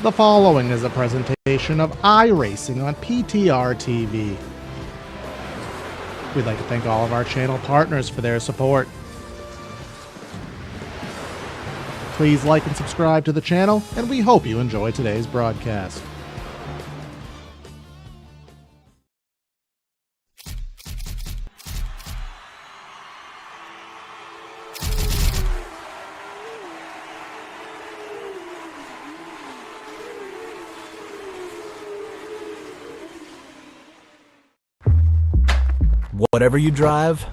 The following is a presentation of iRacing on PTR TV. We'd like to thank all of our channel partners for their support. Please like and subscribe to the channel, and we hope you enjoy today's broadcast. Whatever you drive,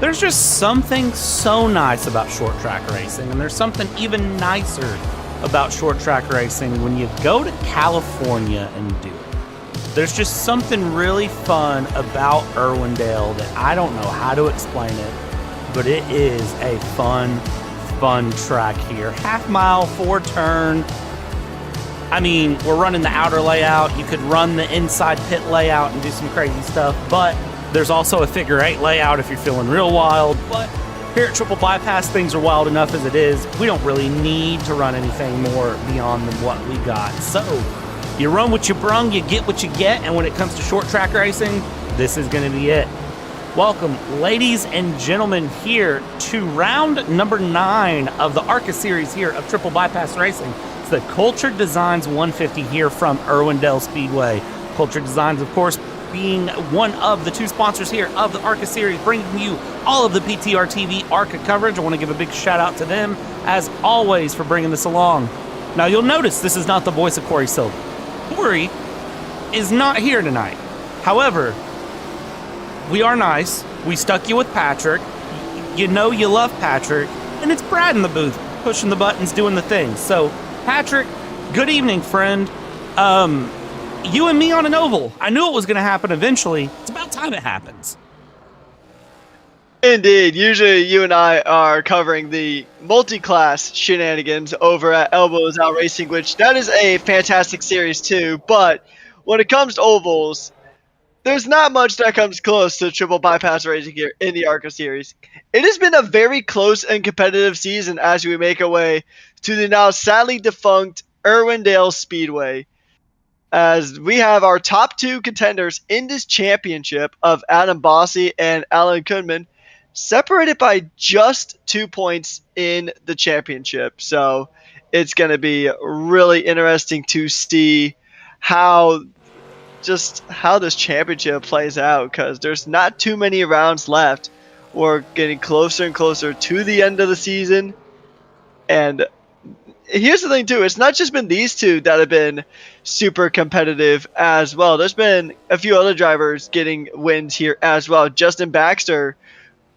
there's just something so nice about short track racing, and there's something even nicer about short track racing when you go to California and do it. There's just something really fun about Irwindale that I don't know how to explain it, but it is a fun track here. Half mile, 4-turn. I mean, we're running the outer layout. You could run the inside pit layout and do some crazy stuff, but there's also a figure 8 layout if you're feeling real wild. But here at Triple Bypass, things are wild enough as it is. We don't really need to run anything more beyond than what we got. So you run what you brung, you get what you get, and when it comes to short track racing, this is going to be it. Welcome, ladies and gentlemen, here to round number 9 of the ARCA series here of Triple Bypass Racing. It's the Culture Designs 150 here from Irwindale Speedway. Culture Designs, of course, being one of the 2 sponsors here of the ARCA series, bringing you all of the PTR TV ARCA coverage. I want to give a big shout out to them, as always, for bringing this along. Now, you'll notice this is not the voice of Corey Silva. Corey is not here tonight. However, we are nice. We stuck you with Patrick. You know you love Patrick. And it's Brad in the booth, pushing the buttons, doing the things. So, Patrick, good evening, friend. You and me on an oval. I knew it was going to happen eventually. It's about time it happens. Indeed. Usually you and I are covering the multi-class shenanigans over at Elbows Out Racing, which that is a fantastic series too. But when it comes to ovals, there's not much that comes close to Triple Bypass Racing here in the ARCA series. It has been a very close and competitive season as we make our way to the now sadly defunct Irwindale Speedway, as we have our top 2 contenders in this championship of Adam Bossy and Alan Kunman, separated by just 2 points in the championship. So it's going to be really interesting to see how this championship plays out, because there's not too many rounds left. We're getting closer and closer to the end of the season, and here's the thing too, it's not just been these 2 that have been super competitive as well. There's been a few other drivers getting wins here as well. Justin Baxter,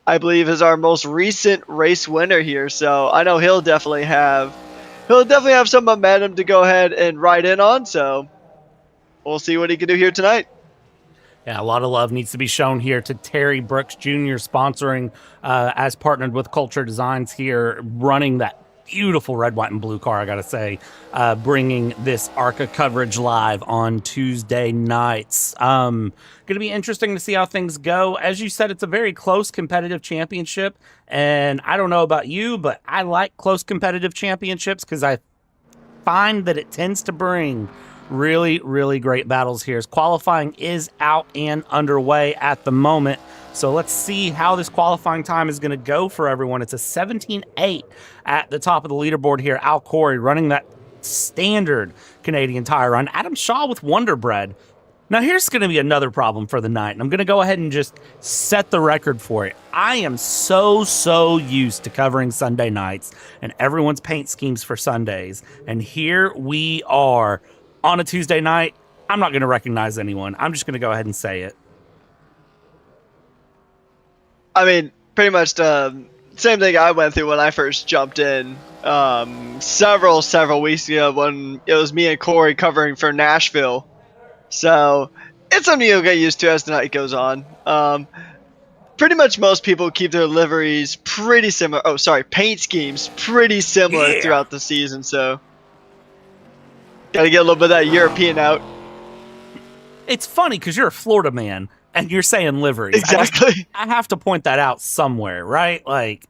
I believe, is our most recent race winner here, so I know he'll definitely have some momentum to go ahead and ride in on, so we'll see what he can do here tonight. Yeah, a lot of love needs to be shown here to Terry Brooks Jr. sponsoring, as partnered with Culture Designs here, running that beautiful red, white, and blue car, I gotta say, bringing this ARCA coverage live on Tuesday nights. Gonna be interesting to see how things go. As you said, it's a very close competitive championship, and I don't know about you, but I like close competitive championships because I find that it tends to bring really, really great battles here. As qualifying is out and underway at the moment. So let's see how this qualifying time is going to go for everyone. It's a 17.8 at the top of the leaderboard here. Al Corey running that standard Canadian tire run. Adam Shaw with Wonder Bread. Now here's going to be another problem for the night, and I'm going to go ahead and just set the record for it. I am so used to covering Sunday nights and everyone's paint schemes for Sundays, and here we are on a Tuesday night. I'm not going to recognize anyone. I'm just going to go ahead and say it. I mean, pretty much the same thing I went through when I first jumped in several weeks ago when it was me and Corey covering for Nashville. So it's something you'll get used to as the night goes on. Pretty much most people keep their liveries pretty similar. Oh, sorry, paint schemes pretty similar throughout the season. So got to get a little bit of that European out. It's funny because you're a Florida man and you're saying liveries. Exactly. I have to point that out somewhere, right? Like,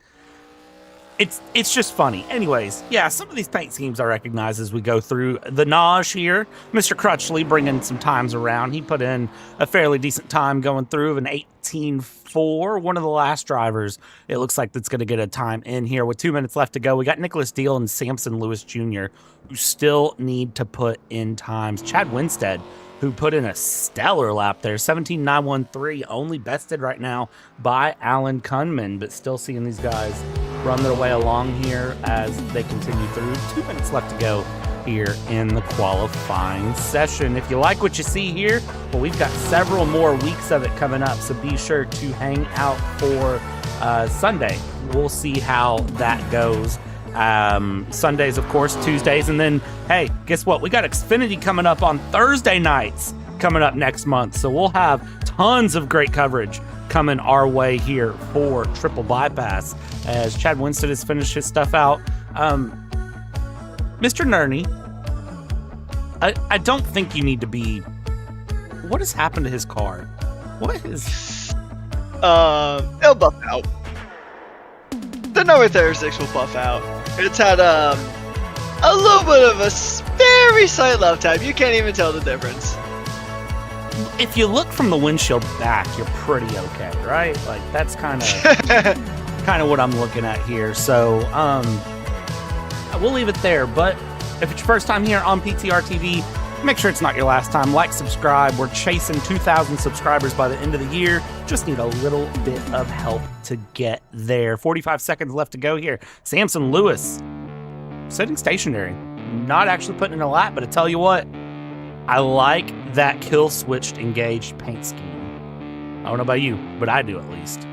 it's just funny. Anyways, yeah, some of these paint schemes I recognize as we go through. The Naj here, Mr. Crutchley bringing some times around. He put in a fairly decent time going through of an 18.4. One of the last drivers, it looks like that's going to get a time in here with 2 minutes left to go. We got Nicholas Deal and Samson Lewis Jr., who still need to put in times. Chad Winstead, who put in a stellar lap there, 17.913, only bested right now by Alan Kunman, but still seeing these guys run their way along here as they continue through. 2 minutes left to go here in the qualifying session. If you like what you see here, well, we've got several more weeks of it coming up, so be sure to hang out for Sunday. We'll see how that goes. Sundays, of course, Tuesdays, and then, hey, guess what? We got Xfinity coming up on Thursday nights coming up next month, so we'll have tons of great coverage coming our way here for Triple Bypass as Chad Winstead has finished his stuff out. Mr. Nerney, I don't think you need to be... What has happened to his car? What is... It'll buff out. The number 36 will buff out. It's had a little bit of a very slight left time. You can't even tell the difference. If you look from the windshield back, you're pretty okay, right? Like, that's kind of what I'm looking at here. So, we'll leave it there. But if it's your first time here on PTR TV, make sure it's not your last time. Like, subscribe. We're chasing 2,000 subscribers by the end of the year. Just need a little bit of help to get there. 45 seconds left to go here. Samson Lewis sitting stationary, not actually putting in a lap, but I tell you what, I like that kill switched engaged paint scheme. I don't know about you, but I do at least.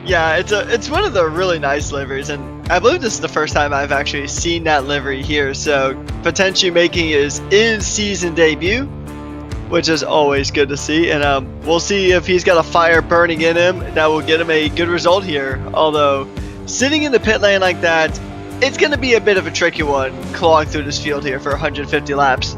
Yeah, it's one of the really nice liveries, and I believe this is the first time I've actually seen that livery here, so potentially making his in-season debut, which is always good to see, and we'll see if he's got a fire burning in him that will get him a good result here, although sitting in the pit lane like that, it's going to be a bit of a tricky one clawing through this field here for 150 laps.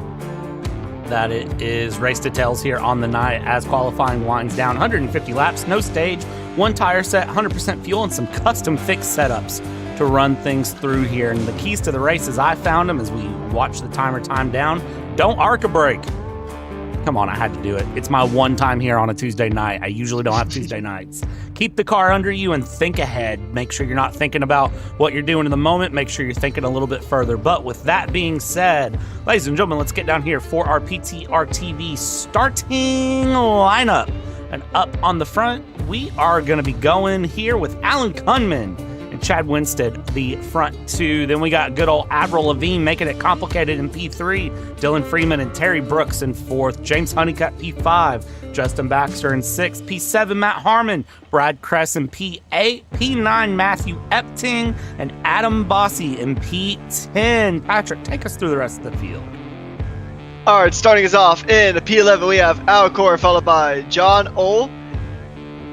That it is race details here on the night as qualifying winds down. 150 laps, no stage, one tire set, 100% fuel, and some custom fixed setups to run things through here. And the keys to the race, as I found them as we watch the timer time down, don't ARCA brake. Come on, I had to do it. It's my one time here on a Tuesday night. I usually don't have Tuesday nights. Keep the car under you and think ahead. Make sure you're not thinking about what you're doing in the moment. Make sure you're thinking a little bit further. But with that being said, ladies and gentlemen, let's get down here for our PTR TV starting lineup. And up on the front, we are going to be going here with Alan Kunman and Chad Winstead, the front two. Then we got good old Avril Lavigne making it complicated in P3. Dylan Freeman and Terry Brooks in fourth. James Honeycutt, P5. Justin Baxter in sixth. P7, Matt Harmon. Brad Kress in P8. P9, Matthew Epting. And Adam Bossy in P10. Patrick, take us through the rest of the field. All right, starting us off in the P11, we have Al Core followed by John Ole.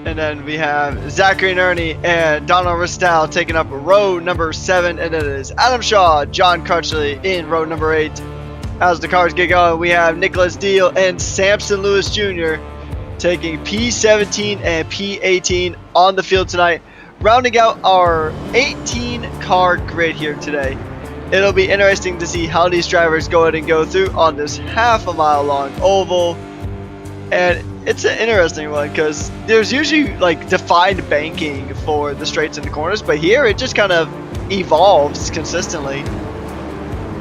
And then we have Zachary Nerney and Donald Ristal taking up row number 7. And then it is Adam Shaw, John Crutchley in row number 8. As the cars get going, we have Nicholas Deal and Samson Lewis Jr. taking P17 and P18 on the field tonight, rounding out our 18-car grid here today. It'll be interesting to see how these drivers go ahead and go through on this half a mile long oval. And it's an interesting one because there's usually like defined banking for the straights and the corners, but here it just kind of evolves consistently.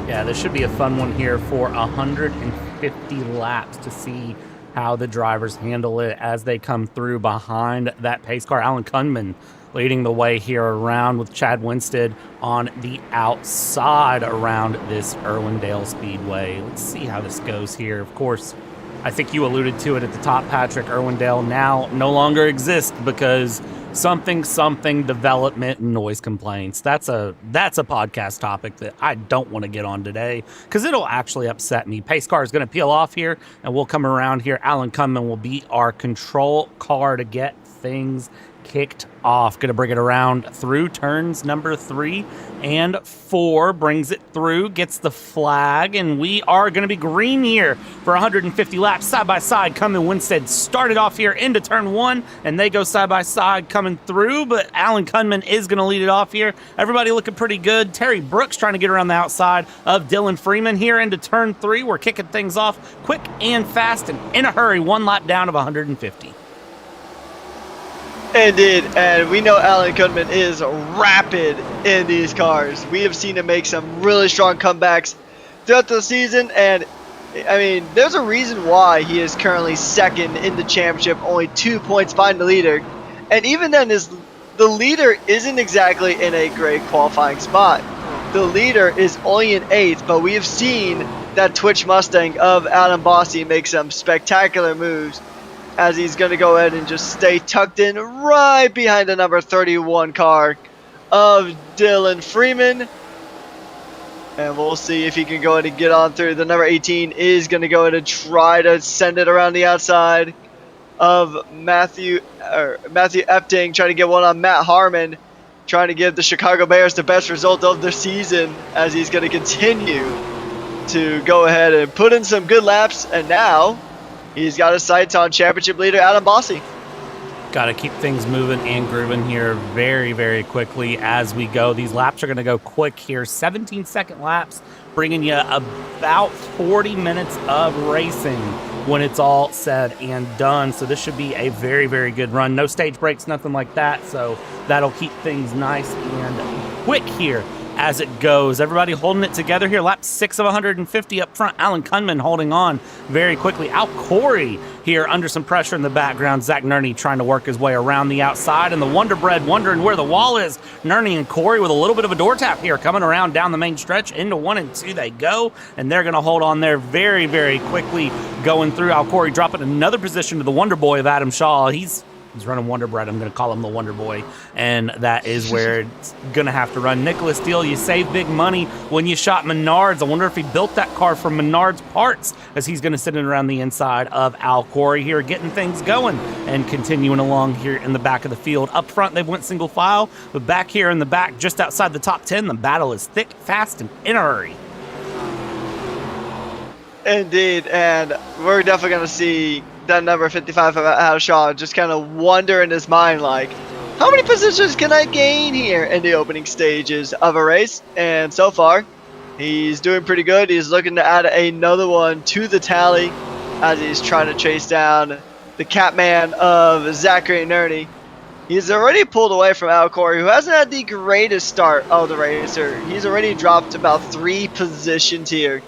Yeah, this should be a fun one here for 150 laps to see how the drivers handle it as they come through behind that pace car. Alan Kunman leading the way here around with Chad Winstead on the outside around this Irwindale Speedway. Let's see how this goes here. Of course, I think you alluded to it at the top, Patrick. Irwindale now no longer exists because something development and noise complaints. That's a podcast topic that I don't want to get on today because it'll actually upset me. Pace car is going to peel off here, and we'll come around here. Alan Cunman will be our control car to get things kicked off. Gonna bring it around through turns number 3 and 4, brings it through, gets the flag, and we are gonna be green here for 150 laps side by side. Cumming Winstead started off here into turn 1, and they go side by side coming through, but Alan Cunman is gonna lead it off here. Everybody looking pretty good. Terry Brooks trying to get around the outside of Dylan Freeman here into turn 3. We're kicking things off quick and fast and in a hurry. 1 lap down of 150. Indeed, and we know Alan Cunman is rapid in these cars. We have seen him make some really strong comebacks throughout the season, and I mean, there's a reason why he is currently second in the championship, only 2 points behind the leader. And even then, the leader isn't exactly in a great qualifying spot. The leader is only in 8th, but we have seen that Twitch Mustang of Adam Bossy make some spectacular moves, as he's going to go ahead and just stay tucked in right behind the number 31 car of Dylan Freeman. And we'll see if he can go ahead and get on through. The number 18 is going to go ahead and try to send it around the outside of Matthew Epting, trying to get one on Matt Harmon, trying to give the Chicago Bears the best result of the season, as he's going to continue to go ahead and put in some good laps. And now he's got his sights on championship leader Adam Bossy. Got to keep things moving and grooving here very, very quickly as we go. These laps are going to go quick here. 17-second laps, bringing you about 40 minutes of racing when it's all said and done. So this should be a very, very good run. No stage breaks, nothing like that. So that'll keep things nice and quick here as it goes. Everybody holding it together here. Lap 6 of 150 up front. Alan Cunman holding on very quickly. Al Corey here under some pressure in the background. Zach Nerney trying to work his way around the outside, and the Wonder Bread wondering where the wall is. Nerney and Corey with a little bit of a door tap here, coming around down the main stretch. Into 1 and 2 they go, and they're going to hold on there very, very quickly going through. Al Corey dropping another position to the Wonder Boy of Adam Shaw. He's running Wonder Bread. I'm going to call him the Wonder Boy, and that is where it's going to have to run. Nicholas Steele, you save big money when you shop Menards. I wonder if he built that car from Menards parts, as he's going to sit in around the inside of Al Corey here, getting things going and continuing along here in the back of the field. Up front, they've went single file, but back here in the back, just outside the top 10, the battle is thick, fast, and in a hurry. Indeed, and we're definitely going to see that number 55 of Al Shaw just kind of wonder in his mind, like, how many positions can I gain here in the opening stages of a race? And so far, he's doing pretty good. He's looking to add another one to the tally as he's trying to chase down the Catman of Zachary Nerney. He's already pulled away from Al Corey, who hasn't had the greatest start of the racer. He's already dropped about 3 positions here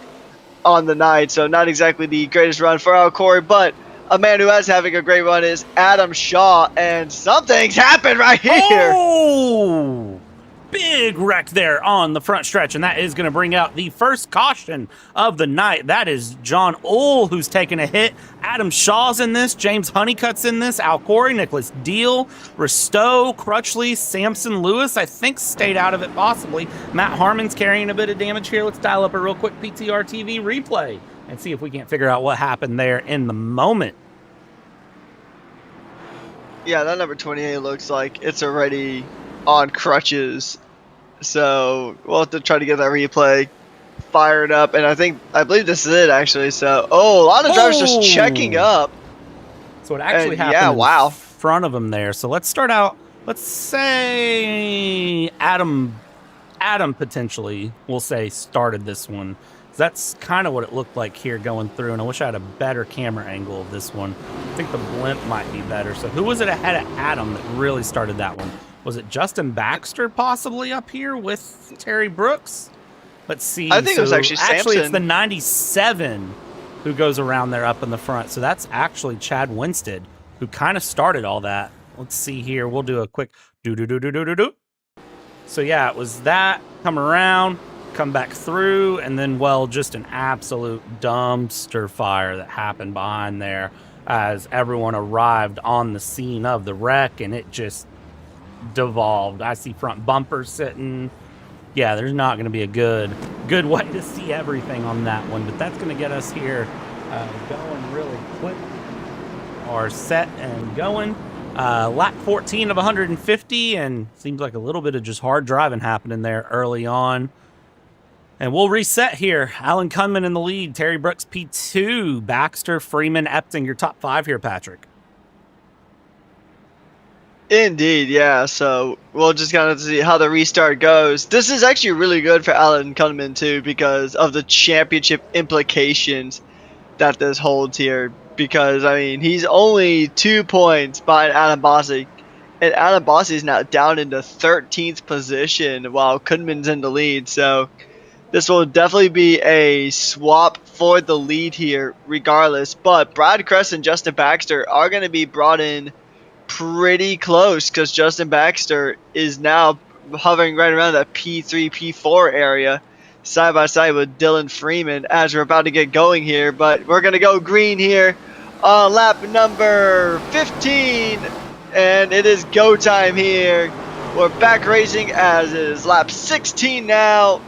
on the night, so not exactly the greatest run for Al Corey, but a man who is having a great run is Adam Shaw, and something's happened right here. Oh! Big wreck there on the front stretch, and that is going to bring out the first caution of the night. That is John Ohl who's taking a hit. Adam Shaw's in this. James Honeycutt's in this. Al Corey, Nicholas Deal, Ristow, Crutchley, Samson Lewis, I think stayed out of it possibly. Matt Harmon's carrying a bit of damage here. Let's dial up a real quick PTR TV replay and see if we can't figure out what happened there in the moment. Yeah, that number 28 looks like it's already on crutches, so we'll have to try to get that replay fired up, and I believe this is it actually. So a lot of drivers just checking up. So it actually and, happened in front of him there. So let's start out, let's say Adam potentially, we'll say, started this one. That's kind of what it looked like here going through, and I wish I had a better camera angle of this one. I think the blimp might be better. So who was it ahead of Adam that really started that one? Was it Justin Baxter possibly up here with Terry Brooks? Let's see. I think it was actually Samson. Actually, it's the 97 who goes around there up in the front. So that's actually Chad Winstead, who kind of started all that. Let's see here. We'll do a quick do-do-do-do-do-do-do. So yeah, it was that. Come around. come back through, and then, well, just an absolute dumpster fire that happened behind there as everyone arrived on the scene of the wreck, and it just devolved. I see front bumper sitting. Yeah, there's not going to be a good way to see everything on that one, but that's going to get us here going really quick. Are set and going. Lap 14 of 150, and seems like a little bit of just hard driving happening there early on. And we'll reset here. Alan Kunman in the lead. Terry Brooks P2. Baxter, Freeman, Epting, your top 5 here, Patrick. Indeed, yeah. So we'll just kind of see how the restart goes. This is actually really good for Alan Kunman too, because of the championship implications that this holds here. Because I mean, he's only 2 points behind Adam Bossi, and Adam Bossi is now down into 13th position while Kunman's in the lead. So this will definitely be a swap for the lead here, regardless. But Brad Kress and Justin Baxter are going to be brought in pretty close, because Justin Baxter is now hovering right around that P3, P4 area, side by side with Dylan Freeman as we're about to get going here. But we're going to go green here on lap number 15, and it is go time here. We're back racing as is lap 16 now.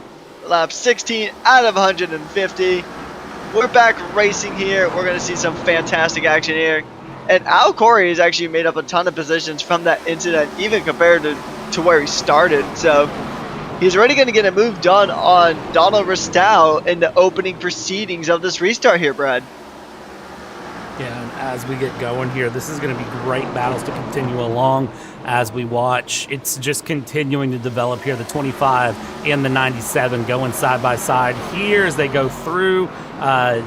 Lap 16 out of 150. We're back racing here. We're going to see some fantastic action here. And Al Corey has actually made up a ton of positions from that incident, even compared to where he started. So he's already going to get a move done on Donald Ristow in the opening proceedings of this restart here, Brad. Yeah, and as we get going here, this is going to be great battles to continue along as we watch. It's just continuing to develop here. The 25 and the 97 going side by side here as they go through.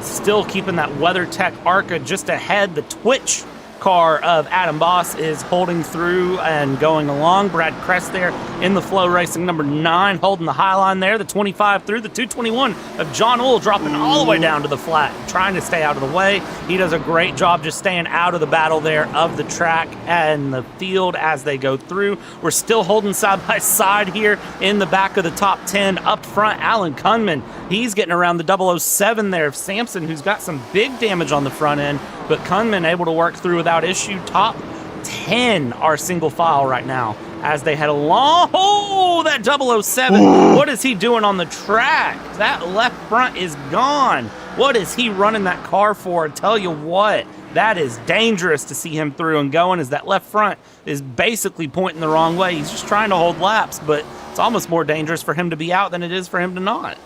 Still keeping that WeatherTech ARCA just ahead. The Twitch car of Adam Boss is holding through and going along. Brad Kress there in the Flow Racing number 9 holding the high line there. The 25 through. The 221 of John Ull dropping all the way down to the flat, trying to stay out of the way. He does a great job just staying out of the battle there of the track and the field as they go through. We're still holding side by side here in the back of the top 10. Up front, Alan Kunman. He's getting around the 007 there of Sampson, who's got some big damage on the front end, but Kunman able to work through without issue. Top 10 are single file right now as they head along. Oh, that 007. What is he doing on the track? That left front is gone. What is he running that car for? I tell you what, that is dangerous to see him through and going, as that left front is basically pointing the wrong way. He's just trying to hold laps, but it's almost more dangerous for him to be out than it is for him to not.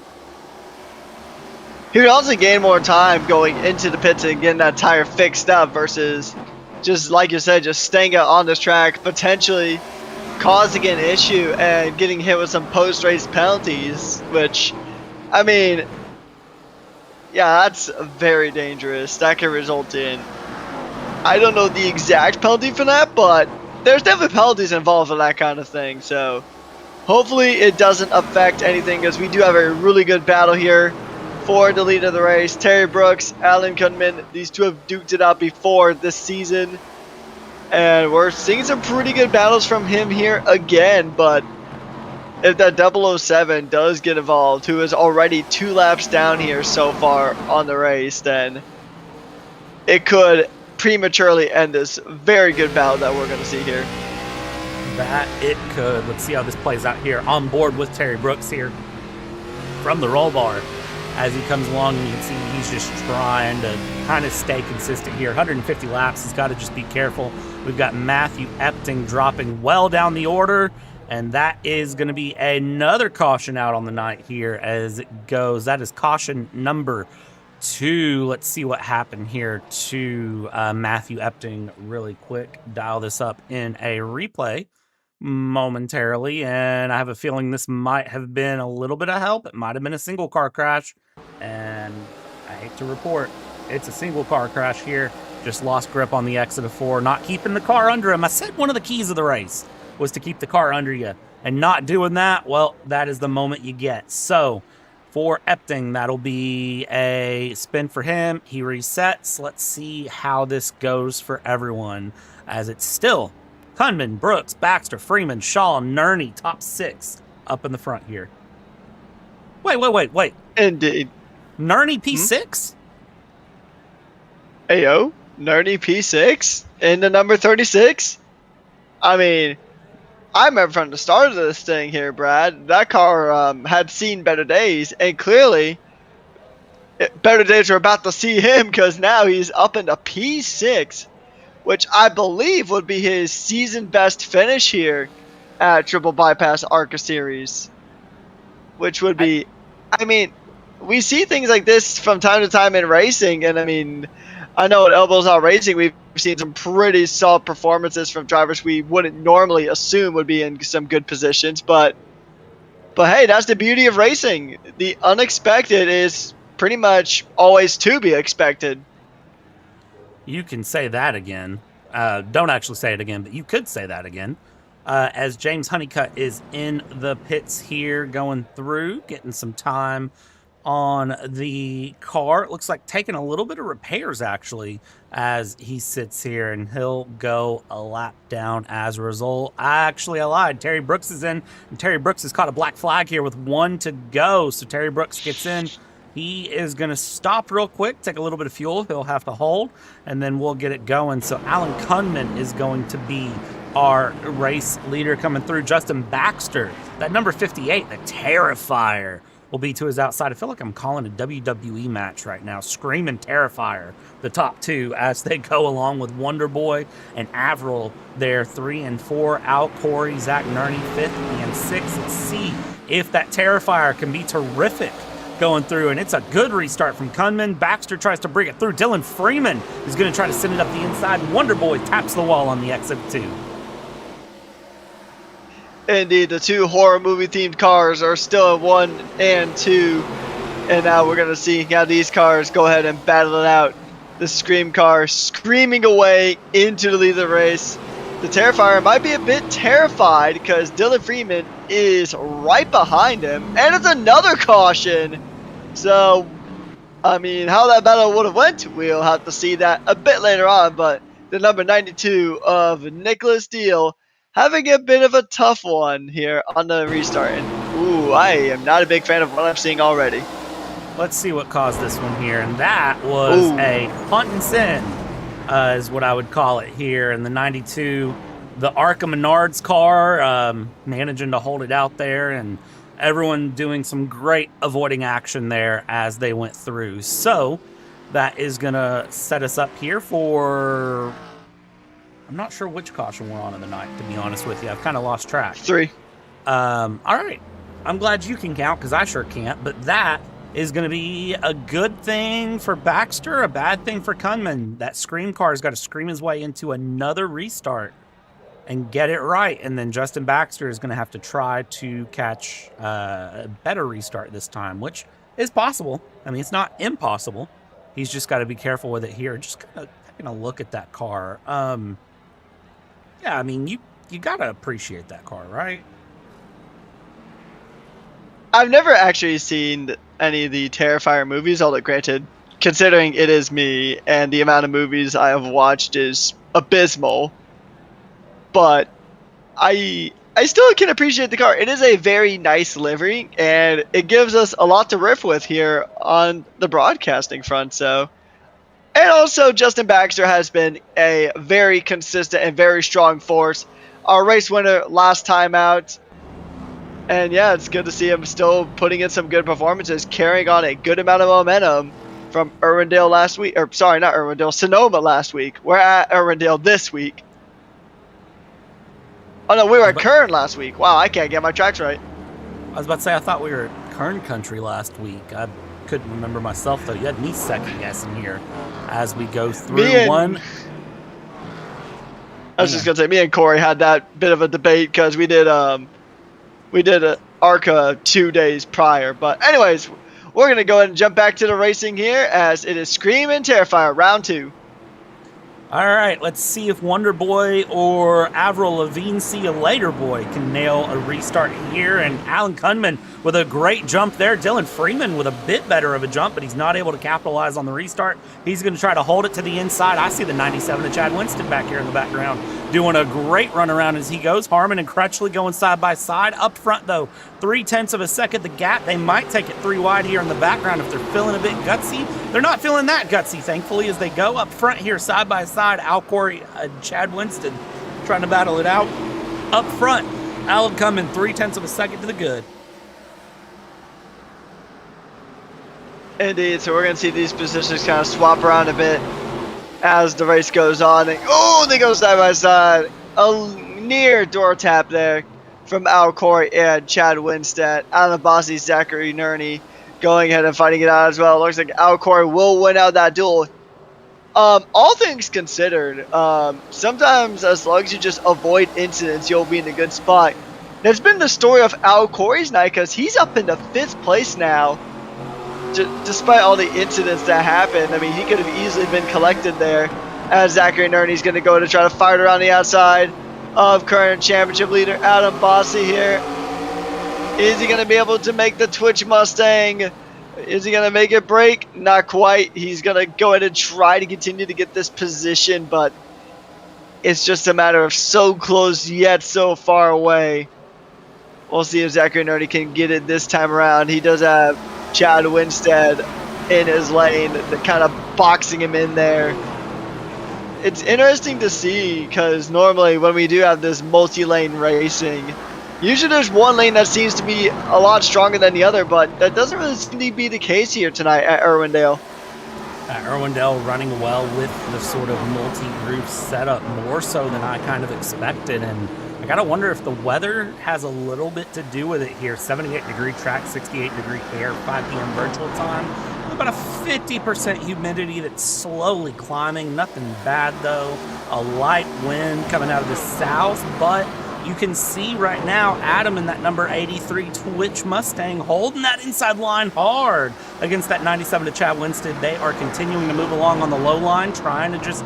He would also gain more time going into the pits and getting that tire fixed up versus just, like you said, just staying out on this track, potentially causing an issue and getting hit with some post-race penalties, which, I mean, yeah, that's very dangerous. That can result in, I don't know the exact penalty for that, but there's definitely penalties involved in that kind of thing. So hopefully it doesn't affect anything, because we do have a really good battle here for the lead of the race. Terry Brooks, Alan Kunman, these two have duked it out before this season, and we're seeing some pretty good battles from him here again. But if that 007 does get involved, who is already 2 laps down here so far on the race, then it could prematurely end this very good battle that we're going to see here. That it could. Let's see how this plays out here on board with Terry Brooks here from the roll bar. As he comes along, and you can see he's just trying to kind of stay consistent here. 150 laps, he's got to just be careful. We've got Matthew Epting dropping well down the order, and that is going to be another caution out on the night here as it goes. That is caution number 2. Let's see what happened here to Matthew Epting really quick. Dial this up in a replay momentarily, and I have a feeling this might have been a little bit of help. It might have been a single car crash, and I hate to report, it's a single car crash here. Just lost grip on the exit of 4, not keeping the car under him. I said one of the keys of the race was to keep the car under you, and not doing that, well, that is the moment you get. So for Epting, that'll be a spin for him. He resets. Let's see how this goes for everyone, as it's still Kunman, Brooks, Baxter, Freeman, Shaw, Nerney, top 6 up in the front here. Wait. Indeed. Nerney P6? Ayo, Nerdy P6 in the number 36. I mean, I remember from the start of this thing here, Brad, that car had seen better days, and clearly better days are about to see him because now he's up into P6, which I believe would be his season best finish here at Triple Bypass ARCA Series, which would be, I mean, we see things like this from time to time in racing, and I mean, I know at Elbows Out Racing we've seen some pretty solid performances from drivers we wouldn't normally assume would be in some good positions, but hey, that's the beauty of racing. The unexpected is pretty much always to be expected. You can say that again. Don't actually say it again, but you could say that again. As James Honeycutt is in the pits here, going through, getting some time on the car. It looks like taking a little bit of repairs, actually, as he sits here, and he'll go a lap down as a result. I lied. Terry Brooks is in, and Terry Brooks has caught a black flag here with 1 to go. So Terry Brooks gets in. He is going to stop real quick, take a little bit of fuel. He'll have to hold, and then we'll get it going. So Alan Kunman is going to be our race leader coming through. Justin Baxter, that number 58, the Terrifier, will be to his outside. I feel like I'm calling a WWE match right now. Screaming Terrifier, the top two, as they go along with Wonder Boy and Avril there, 3 and 4 out. Corey, Zach Nerney, 5th and 6th. Let's see if that Terrifier can be terrific going through, and it's a good restart from Kunman. Baxter tries to bring it through. Dylan Freeman is going to try to send it up the inside. Wonder Boy taps the wall on the exit 2. Indeed, the two horror movie themed cars are still at 1 and 2, and now we're going to see how these cars go ahead and battle it out. The Scream car screaming away into the lead of the race. The Terrifier might be a bit terrified because Dylan Freeman is right behind him, and it's another caution. So, I mean, how that battle would have went, we'll have to see that a bit later on, but the number 92 of Nicholas Steele having a bit of a tough one here on the restart. And, ooh, I am not a big fan of what I'm seeing already. Let's see what caused this one here, and that was a punt and send, is what I would call it here. In the 92, the ARCA Menards car, managing to hold it out there, and everyone doing some great avoiding action there as they went through. So that is going to set us up here for, I'm not sure which caution we're on in the night, to be honest with you. I've kind of lost track. 3. All right. I'm glad you can count because I sure can't, but that is going to be a good thing for Baxter, a bad thing for Kunman. That Scream car has got to scream his way into another restart and get it right. And then Justin Baxter is going to have to try to catch a better restart this time, which is possible. I mean, it's not impossible. He's just got to be careful with it here. Just kind of taking a look at that car. Yeah, I mean, you got to appreciate that car, right? I've never actually seen any of the Terrifier movies, although granted, considering it is me and the amount of movies I have watched is abysmal, but I still can appreciate the car. It is a very nice livery, and it gives us a lot to riff with here on the broadcasting front. So, and also Justin Baxter has been a very consistent and very strong force. Our race winner last time out. And yeah, it's good to see him still putting in some good performances, carrying on a good amount of momentum from Irwindale last week. Or sorry, not Irwindale, Sonoma last week. We're at Irwindale this week. Oh no, we were at Kern last week. Wow, I can't get my tracks right. I was about to say, I thought we were at Kern Country last week. I couldn't remember myself, though. You had me second guessing here as we go through one. I was just going to say, me and Corey had that bit of a debate because we did an ARCA 2 days prior. But anyways, we're going to go ahead and jump back to the racing here as it is Scream and Terrifier round 2. All right, let's see if Wonder Boy or Avril Lavigne See You Later Boy can nail a restart here. And Alan Kunman with a great jump there. Dylan Freeman with a bit better of a jump, but he's not able to capitalize on the restart. He's going to try to hold it to the inside. I see the 97 of Chad Winston back here in the background doing a great run around as he goes. Harmon and Crutchley going side by side. Up front, though, 0.3 of a second the gap. They might take it 3 wide here in the background if they're feeling a bit gutsy. They're not feeling that gutsy, thankfully, as they go up front here side by side. Al Corey, Chad Winston trying to battle it out. Up front, Alan coming 0.3 of a second to the good. Indeed, so we're going to see these positions kind of swap around a bit as the race goes on. And, oh, they go side by side. A near door tap there from Al Corey and Chad Winstead. Alan Bossy, Zachary Nerney going ahead and fighting it out as well. It looks like Al Corey will win out that duel. All things considered, sometimes as long as you just avoid incidents, you'll be in a good spot. That's been the story of Al Corey's night, because he's up into 5th place now. Despite all the incidents that happened, I mean, he could have easily been collected there. As Zachary Nerney's going to go to try to fire it around the outside of current championship leader Adam Bossy here. Is he going to be able to make the Twitch Mustang? Is he going to make it break? Not quite. He's going to go ahead and try to continue to get this position, but it's just a matter of so close yet so far away. We'll see if Zachary Nerney can get it this time around. He does have Chad Winstead in his lane, kind of boxing him in there. It's interesting to see, because normally when we do have this multi-lane racing, usually there's one lane that seems to be a lot stronger than the other, but that doesn't really seem to be the case here tonight at Irwindale. Irwindale running well with the sort of multi-group setup, more so than I kind of expected, and I gotta wonder if the weather has a little bit to do with it here. 78-degree track, 68-degree air, 5 p.m. virtual time. About a 50% humidity that's slowly climbing. Nothing bad though. A light wind coming out of the south, but you can see right now Adam in that number 83 Twitch Mustang holding that inside line hard against that 97 to Chad Winstead. They are continuing to move along on the low line, trying to just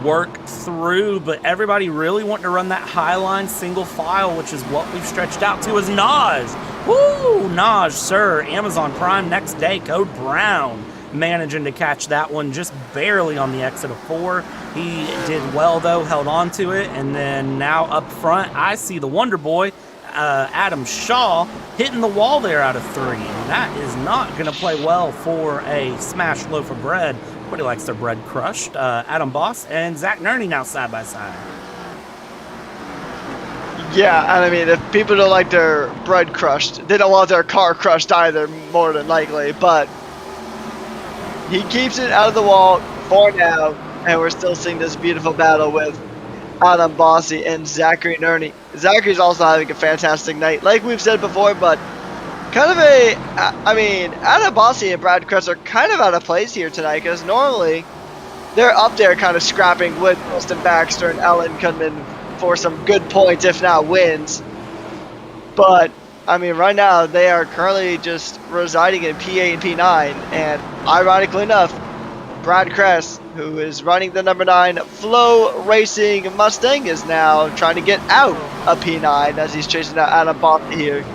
work through, but everybody really wanting to run that high line single file, which is what we've stretched out to as Naj. Woo! Naj, sir. Amazon Prime next day, code Brown. Managing to catch that one just barely on the exit of 4. He did well though, held on to it, and then now up front, I see the Wonder Boy, Adam Shaw, hitting the wall there out of 3. And that is not going to play well for a smashed loaf of bread. Nobody likes their bread crushed. Adam Boss and Zach Nerney now side by side. Yeah, and I mean, if people don't like their bread crushed, they don't want their car crushed either, more than likely. But he keeps it out of the wall for now, and we're still seeing this beautiful battle with Adam Bossy and Zachary Nerney. Zachary's also having a fantastic night, like we've said before, but kind of Adam Bossy and Brad Kress are kind of out of place here tonight, because normally they're up there kind of scrapping with Austin Baxter and Alan Kudman for some good points, if not wins. But, I mean, right now they are currently just residing in P8 and P9, and ironically enough, Brad Kress, who is running the number 9 Flow Racing Mustang, is now trying to get out of P9 as he's chasing out Adam Bossy here.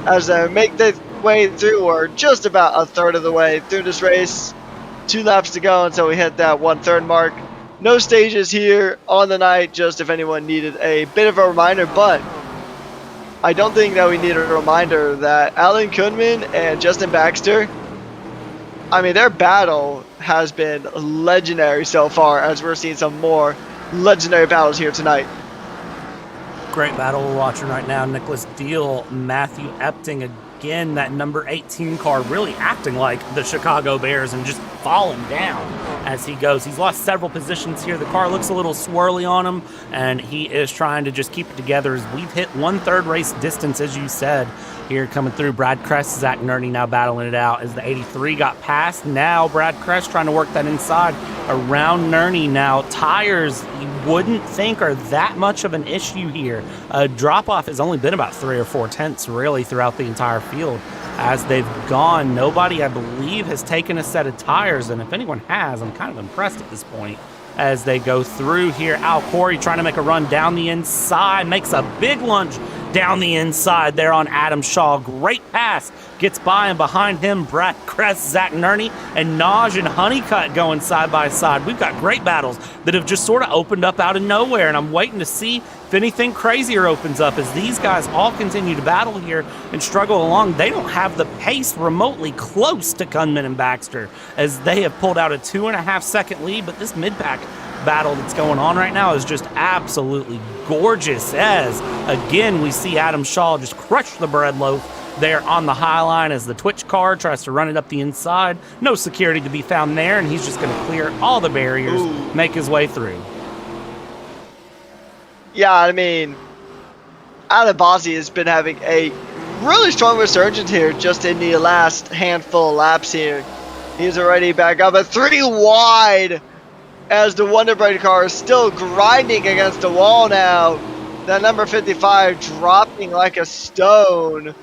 As they make their way through, or just about a third of the way through this race. 2 laps to go until we hit that 1/3 mark. No stages here on the night, just if anyone needed a bit of a reminder, but I don't think that we need a reminder that Alan Kudman and Justin Baxter, I mean, their battle has been legendary so far, as we're seeing some more legendary battles here tonight. Great battle we're watching right now. Nicholas Deal, Matthew Epting, again, that number 18 car really acting like the Chicago Bears and just falling down as he goes. He's lost several positions here. The car looks a little swirly on him, and he is trying to just keep it together as we've hit 1/3 race distance, as you said. Here coming through, Brad Kress, Zach Nerney now battling it out as the 83 got passed. Now Brad Kress trying to work that inside around Nerney. Now tires, you wouldn't think are that much of an issue here. Drop-off has only been about 3 or 4 tenths really throughout the entire field. As they've gone, nobody, I believe, has taken a set of tires, and if anyone has, I'm kind of impressed at this point. as they go through here. Al Corey trying to make a run down the inside, makes a big lunge down the inside there on Adam Shaw. Great pass. Gets by and behind him, Brad Kress, Zach Nerney, and Naj and Honeycutt going side by side. We've got great battles that have just sort of opened up out of nowhere, and I'm waiting to see if anything crazier opens up as these guys all continue to battle here and struggle along. They don't have the pace remotely close to Kunman and Baxter as they have pulled out a 2.5-second lead, but this mid-pack battle that's going on right now is just absolutely gorgeous as, again, we see Adam Shaw just crush the bread loaf there on the high line as the Twitch car tries to run it up the inside. No security to be found there, and he's just going to clear all the barriers, make his way through. Yeah, I mean, Adebasi has been having a really strong resurgence here just in the last handful of laps here. He's already back up at 3 wide as the Wonder Bread car is still grinding against the wall now. That number 55 dropping like a stone,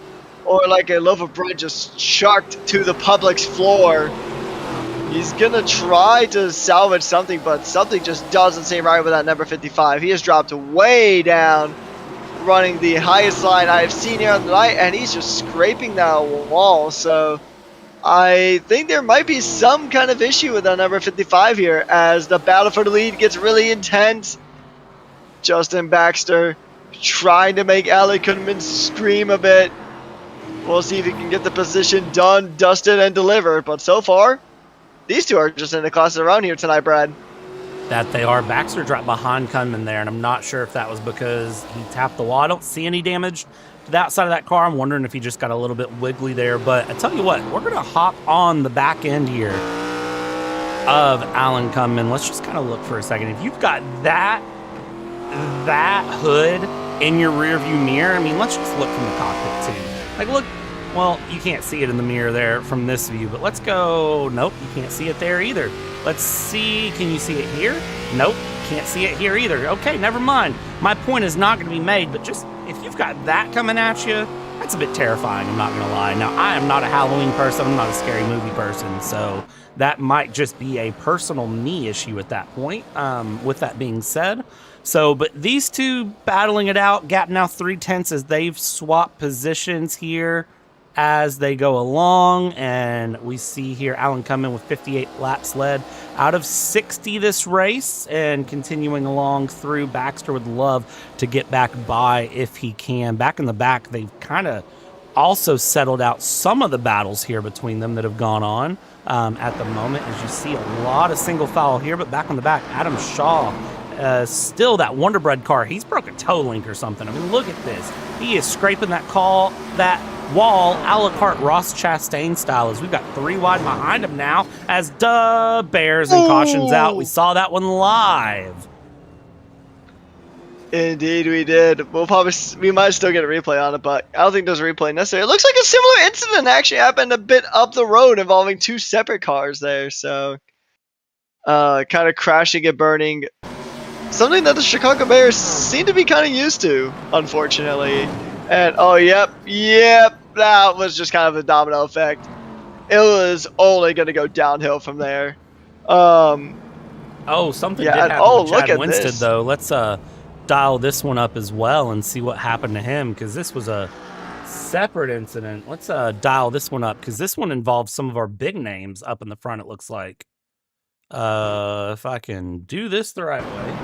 or like a loaf of bread just chucked to the public's floor. He's gonna try to salvage something, but something just doesn't seem right with that number 55. He has dropped way down, running the highest line I've seen here on the night, and he's just scraping that wall. So I think there might be some kind of issue with that number 55 here as the battle for the lead gets really intense. Justin Baxter trying to make Ali Kunman scream a bit. We'll see if he can get the position done, dusted, and delivered. But so far, these two are just in the classes around here tonight, Brad. That they are. Baxter dropped behind Kunman there, and I'm not sure if that was because he tapped the wall. I don't see any damage to that side of that car. I'm wondering if he just got a little bit wiggly there. But I tell you what, we're going to hop on the back end here of Alan Kunman. Let's just kind of look for a second. If you've got that hood in your rear view mirror, I mean, let's just look from the cockpit too. Like, look, well, you can't see it in the mirror there from this view, but let's go, nope, you can't see it there either. Let's see, can you see it here? Nope, can't see it here either. Okay, never mind. My point is not going to be made, but just, if you've got that coming at you, that's a bit terrifying, I'm not going to lie. Now, I am not a Halloween person, I'm not a scary movie person, so that might just be a personal me issue at that point, with that being said. So, but these two battling it out, gap now 3/10 as they've swapped positions here as they go along. And we see here Alan Kunman with 58 laps led out of 60 this race, and continuing along through. Baxter would love to get back by if he can. Back in the back, they've kind of also settled out some of the battles here between them that have gone on at the moment. As you see, a lot of single foul here, but back on the back, Adam Shaw. Still that Wonder Bread car. He's broke a toe link or something. I mean, look at this. He is scraping that wall a la carte Ross Chastain style as we've got 3 wide behind him now as bears and cautions out. We saw that one live. Indeed we did. We might still get a replay on it, but I don't think there's a replay necessary. It looks like a similar incident actually happened a bit up the road involving 2 separate cars there. So kind of crashing and burning. Something that the Chicago Bears seem to be kind of used to, unfortunately. And, oh, yep, that was just kind of a domino effect. It was only going to go downhill from there. Something did happen with Chad look at Winstead, this. though. Let's dial this one up as well and see what happened to him, because this was a separate incident. Let's dial this one up, because this one involves some of our big names up in the front, it looks like. If I can do this the right way.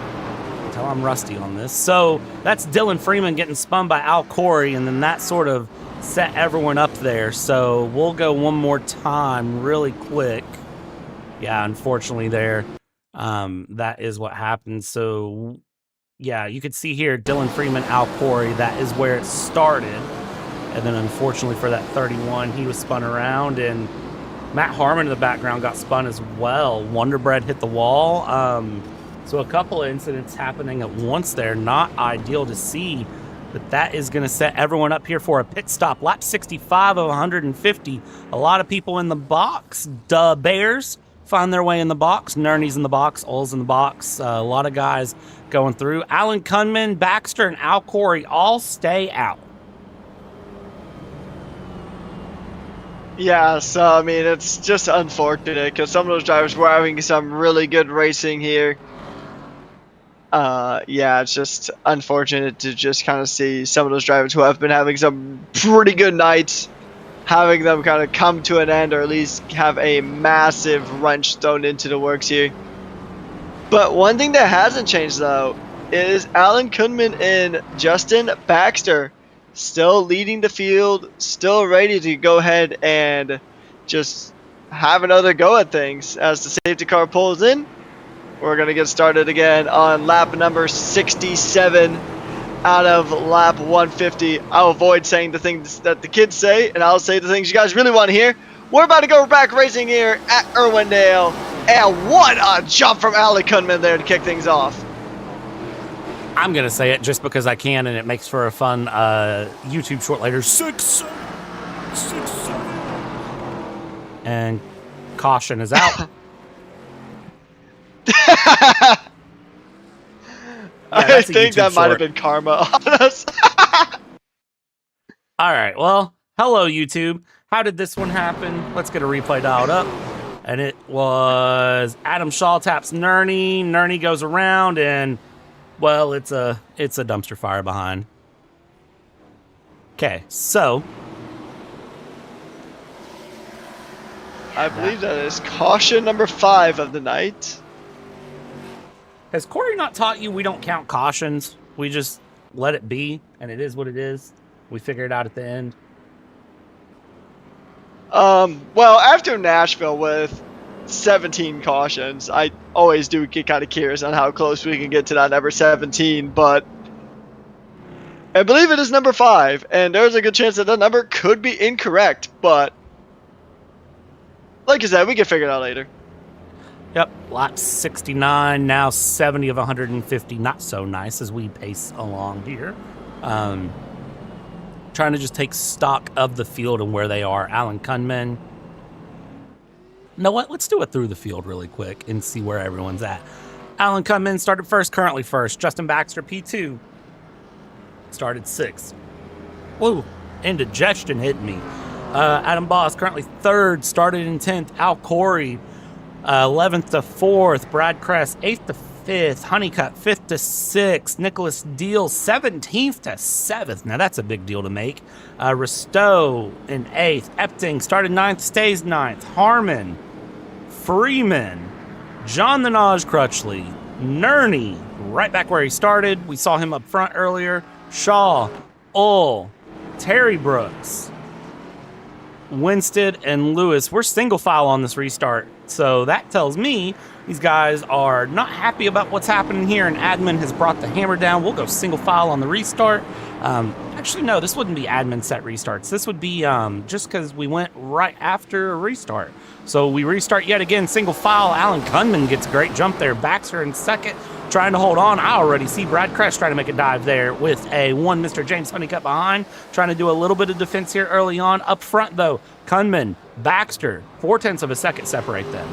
Until I'm rusty on this. So that's Dylan Freeman getting spun by Al Corey, and then that sort of set everyone up there. So we'll go one more time really quick. Yeah, unfortunately there, that is what happened. So yeah, you could see here Dylan Freeman, Al Corey, that is where it started. And then unfortunately for that 31, he was spun around, and Matt Harmon in the background got spun as well. Wonder Bread hit the wall. So a couple of incidents happening at once there. Not ideal to see, but that is going to set everyone up here for a pit stop. Lap 65 of 150. A lot of people in the box. Bears find their way in the box. Nerney's in the box. Oll's in the box. A lot of guys going through. Alan Kunman, Baxter, and Al Corey all stay out. Yeah, so, I mean, it's just unfortunate because some of those drivers were having some really good racing here. Yeah, it's just unfortunate to just kind of see some of those drivers who have been having some pretty good nights, having them kind of come to an end, or at least have a massive wrench thrown into the works here. But one thing that hasn't changed, though, is Alan Kunman and Justin Baxter still leading the field, still ready to go ahead and just have another go at things. As the safety car pulls in, we're going to get started again on lap number 67 out of lap 150. I'll avoid saying the things that the kids say, and I'll say the things you guys really want to hear. We're about to go back racing here at Irwindale, and what a jump from Alan Kunman there to kick things off. I'm going to say it just because I can, and it makes for a fun YouTube short later. 6-7. And caution is out. I think that might have been karma on us. All right, well, hello, YouTube. How did this one happen? Let's get a replay dialed up. And it was Adam Shaw taps Nerney. Nerney goes around, and, well, it's a dumpster fire behind. Okay, so I believe that is caution number 5 of the night. has Corey not taught you we don't count cautions? We just let it be, and it is what it is. We figure it out at the end. Well, after Nashville with 17 cautions, I always do get kind of curious on how close we can get to that number 17, but I believe it is number 5, and there's a good chance that number could be incorrect, but like I said, we can figure it out later. Yep, lap 69, now 70 of 150. Not so nice as we pace along here. Trying to just take stock of the field and where they are. Alan Kunman. You know what? Let's do it through the field really quick and see where everyone's at. Alan Kunman started first, currently first. Justin Baxter, P2. Started 6th. Whoa, indigestion hit me. Adam Boss, currently 3rd, started in 10th. Al Corey, 11th to 4th. Brad Kress, 8th to 5th. Honeycutt, 5th to 6th. Nicholas Deal, 17th to 7th. Now that's a big deal to make. Risto in 8th. Epting started 9th, stays 9th. Harmon, Freeman, John the Naj Crutchley, Nerney, right back where he started. We saw him up front earlier. Shaw, Ull, Terry Brooks, Winstead, and Lewis. We're single file on this restart, so that tells me these guys are not happy about what's happening here, and admin has brought the hammer down. We'll go single file on the restart. Actually, no, this wouldn't be admin set restarts. This would be just because we went right after a restart. So we restart yet again, single file. Alan Kunman gets a great jump there. Baxter in 2nd, trying to hold on. I already see Brad Kress trying to make a dive there with a one Mr. James Honeycutt behind, trying to do a little bit of defense here early on. Up front, though, Kunman, Baxter, 0.4 of a second separate them.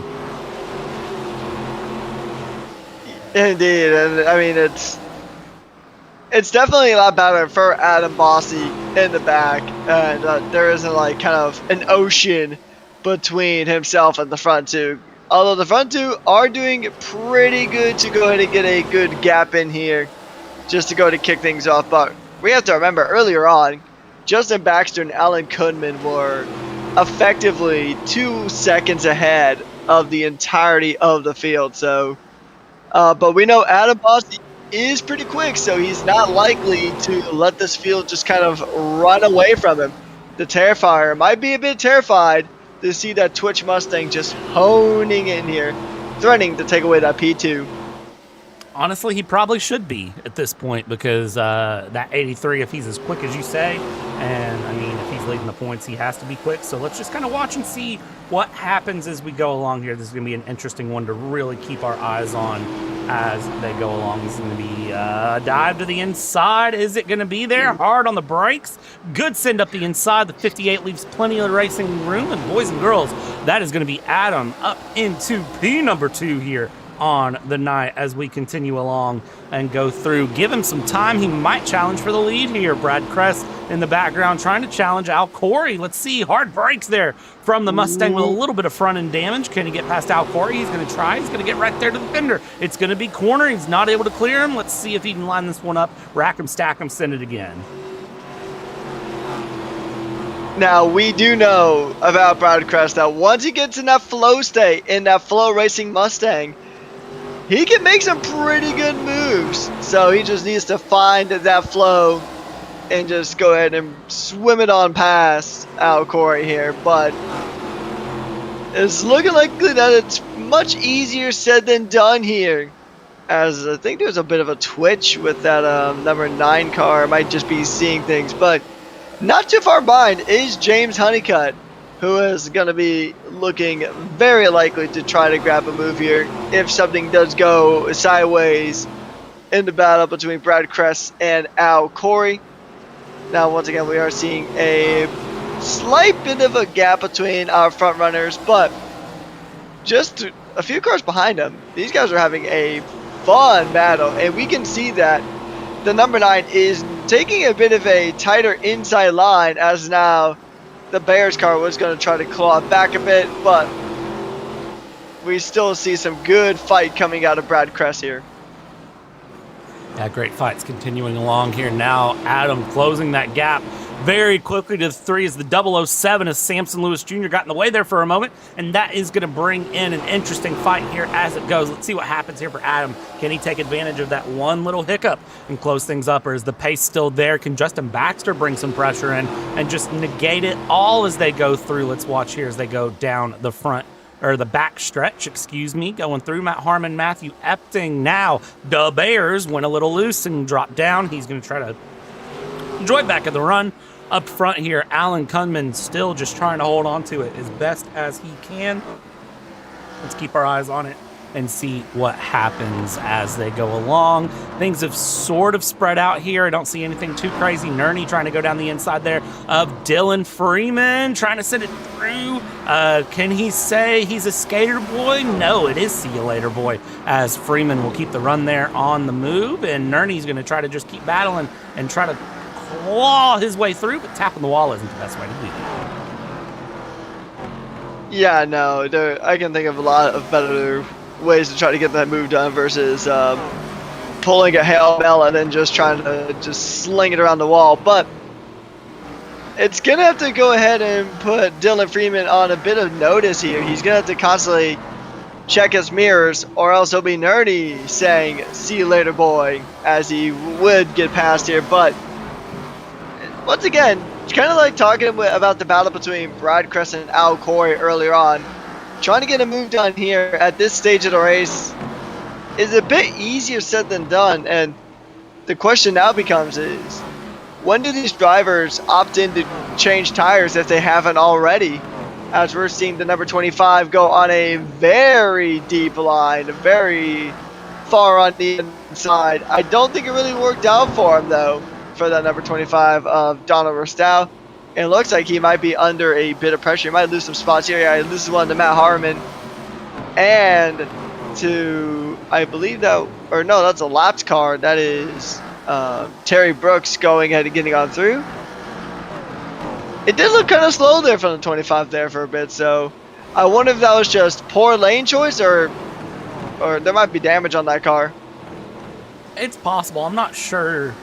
Indeed, and I mean, it's definitely a lot better for Adam Bossy in the back, and there isn't like kind of an ocean between himself and the front two. Although the front two are doing pretty good to go ahead and get a good gap in here just to go to kick things off. But we have to remember earlier on, Justin Baxter and Alan Kunman were effectively 2 seconds ahead of the entirety of the field. So, but we know Adam Bossy is pretty quick, so he's not likely to let this field just kind of run away from him. The Terrifier might be a bit terrified to see that Twitch Mustang just honing in here, threatening to take away that P2. Honestly, he probably should be at this point because that 83, if he's as quick as you say, and I mean, if he's leading the points, he has to be quick. So let's just kind of watch and see what happens as we go along here. This is going to be an interesting one to really keep our eyes on as they go along. This is going to be a dive to the inside. Is it going to be there? Hard on the brakes. Good send up the inside. The 58 leaves plenty of racing room. And boys and girls, that is going to be Adam up into P number 2 here. on the night as we continue along and go through. Give him some time. He might challenge for the lead here. Brad Crest in the background trying to challenge Al Corey. Let's see. Hard brakes there from the Mustang with a little bit of front end damage. Can he get past Al Corey? He's going to try. He's going to get right there to the fender. It's going to be corner. He's not able to clear him. Let's see if he can line this one up. Rack him, stack him, send it again. Now, we do know about Brad Crest that once he gets in that flow state, in that flow racing Mustang, he can make some pretty good moves. So he just needs to find that flow and just go ahead and swim it on past Al Corey here. But it's looking likely that it's much easier said than done here, as I think there's a bit of a twitch with that number 9 car. I might just be seeing things, but not too far behind is James Honeycutt, who is going to be looking very likely to try to grab a move here if something does go sideways in the battle between Brad Crest and Al Corey. Now, once again, we are seeing a slight bit of a gap between our front runners, but just a few cars behind them, these guys are having a fun battle, and we can see that the number 9 is taking a bit of a tighter inside line, as now the Bears car was going to try to claw back a bit, but we still see some good fight coming out of Brad Crest here. Yeah, great fights continuing along here now. Adam closing that gap very quickly to the 3 as the 007 as Samson Lewis Jr. got in the way there for a moment, and that is going to bring in an interesting fight here as it goes. Let's see what happens here for Adam. Can he take advantage of that one little hiccup and close things up, or is the pace still there? Can Justin Baxter bring some pressure in and just negate it all as they go through? Let's watch here as they go down the front, or the back stretch, excuse me, going through. Matt Harmon, Matthew Epting. Now the Bears went a little loose and dropped down. He's going to try to enjoy back of the run. Up front here, Alan Kunman still just trying to hold on to it as best as he can. Let's keep our eyes on it and see what happens as they go along. Things have sort of spread out here. I don't see anything too crazy. Nerney trying to go down the inside there of Dylan Freeman, trying to send it through. Can he say he's a skater boy? No, it is see you later boy, as Freeman will keep the run there on the move, and Nerney's going to try to just keep battling and try to claw his way through, but tapping the wall isn't the best way to do it. Yeah, no, I can think of a lot of better ways to try to get that move done versus pulling a Hail Bell and then just trying to just sling it around the wall. But it's going to have to go ahead and put Dylan Freeman on a bit of notice here. He's going to have to constantly check his mirrors, or else he'll be nerdy saying, "See you later, boy," as he would get past here. But once again, it's kind of like talking about the battle between Brad Crest and Al Corey earlier on. Trying to get a move done here at this stage of the race is a bit easier said than done, and the question now becomes is, when do these drivers opt in to change tires if they haven't already? As we're seeing the number 25 go on a very deep line, very far on the inside. I don't think it really worked out for him, though, for that number 25 of Donald Rostow. And it looks like he might be under a bit of pressure. He might lose some spots here. Yeah, he loses one to Matt Harmon. And to, I believe that, or no, that's a lapped car. That is Terry Brooks going ahead and getting on through. It did look kind of slow there from the 25 there for a bit. So I wonder if that was just poor lane choice, or there might be damage on that car. It's possible. I'm not sure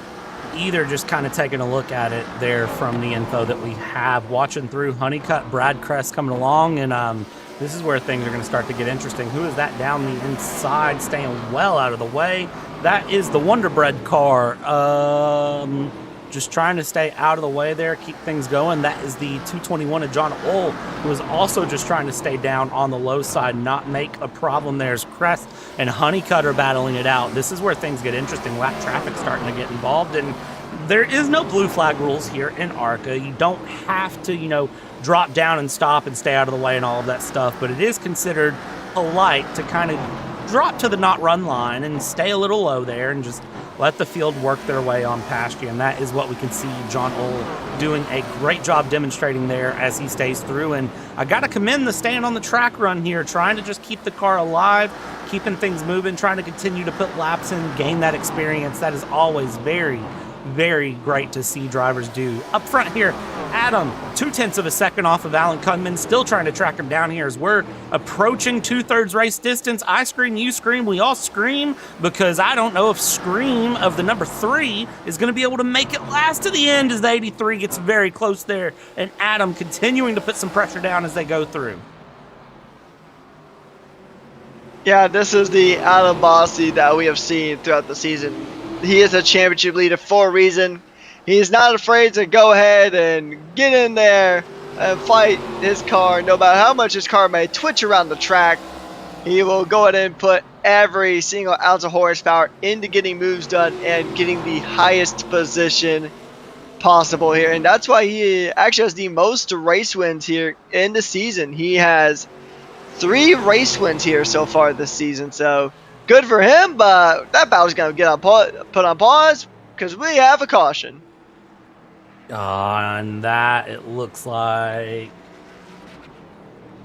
either, just kind of taking a look at it there from the info that we have. Watching through Honeycutt, Brad Crest coming along, and this is where things are going to start to get interesting. Who is that down the inside, staying well out of the way? That is the Wonder Bread car. Just trying to stay out of the way there, keep things going. That is the 221 of John Ohl, who is also just trying to stay down on the low side, not make a problem. There's Crest and Honeycutt are battling it out. This is where things get interesting. Lap traffic starting to get involved, and there is no blue flag rules here in ARCA. You don't have to, drop down and stop and stay out of the way and all of that stuff, but it is considered polite to kind of drop to the not run line and stay a little low there and just let the field work their way on past you, and that is what we can see John Ohl doing a great job demonstrating there as he stays through. And I got to commend the staying on the track run here, trying to just keep the car alive, keeping things moving, trying to continue to put laps in, gain that experience. That is always very, very great to see drivers do. Up front here, Adam, 0.2 of a second off of Alan Kunman, still trying to track him down here as we're approaching 2/3 race distance. I scream, you scream, we all scream, because I don't know if Scream of the number 3 is going to be able to make it last to the end as the 83 gets very close there, and Adam continuing to put some pressure down as they go through. Yeah, this is the Adam Bossi that we have seen throughout the season. He is a championship leader for a reason. He's not afraid to go ahead and get in there and fight his car. No matter how much his car may twitch around the track, he will go ahead and put every single ounce of horsepower into getting moves done and getting the highest position possible here. And that's why he actually has the most race wins here in the season. He has 3 race wins here so far this season. So good for him, but that battle's going to get put on pause because we have a caution. And that, it looks like,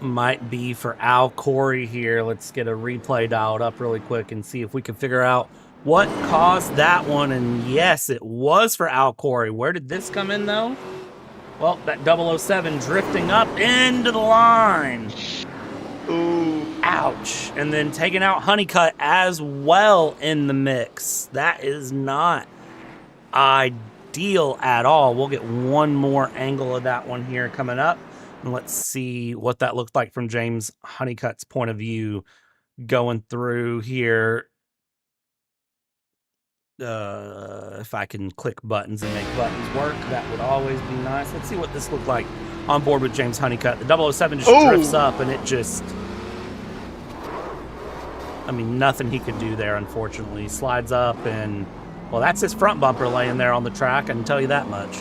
might be for Al Corey here. Let's get a replay dialed up really quick and see if we can figure out what caused that one. And yes, it was for Al Corey. Where did this come in, though? Well, that 007 drifting up into the line. Ooh. Ouch. And then taking out Honeycutt as well in the mix. That is not ideal at all. We'll get one more angle of that one here coming up. And let's see what that looked like from James Honeycutt's point of view going through here. If I can click buttons and make buttons work, that would always be nice. Let's see what this looked like on board with James Honeycutt. The 007 just drifts up, and it just, I mean, nothing he could do there, unfortunately. Slides up, and, well, that's his front bumper laying there on the track, I can tell you that much.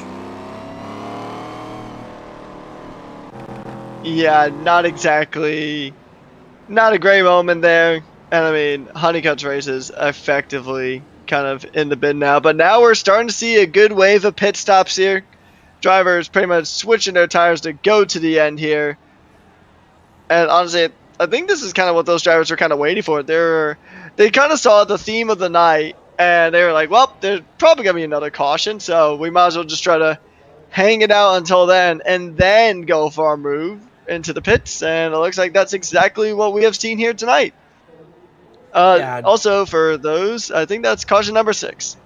Yeah, not exactly, not a great moment there. And I mean, Honeycutt's race is effectively kind of in the bin now. But now we're starting to see a good wave of pit stops here. Drivers pretty much switching their tires to go to the end here. And honestly, I think this is kind of what those drivers were kind of waiting for. They kind of saw the theme of the night, and they were like, well, there's probably going to be another caution, so we might as well just try to hang it out until then, and then go for our move into the pits. And it looks like that's exactly what we have seen here tonight. Also, for those, I think that's caution number 6.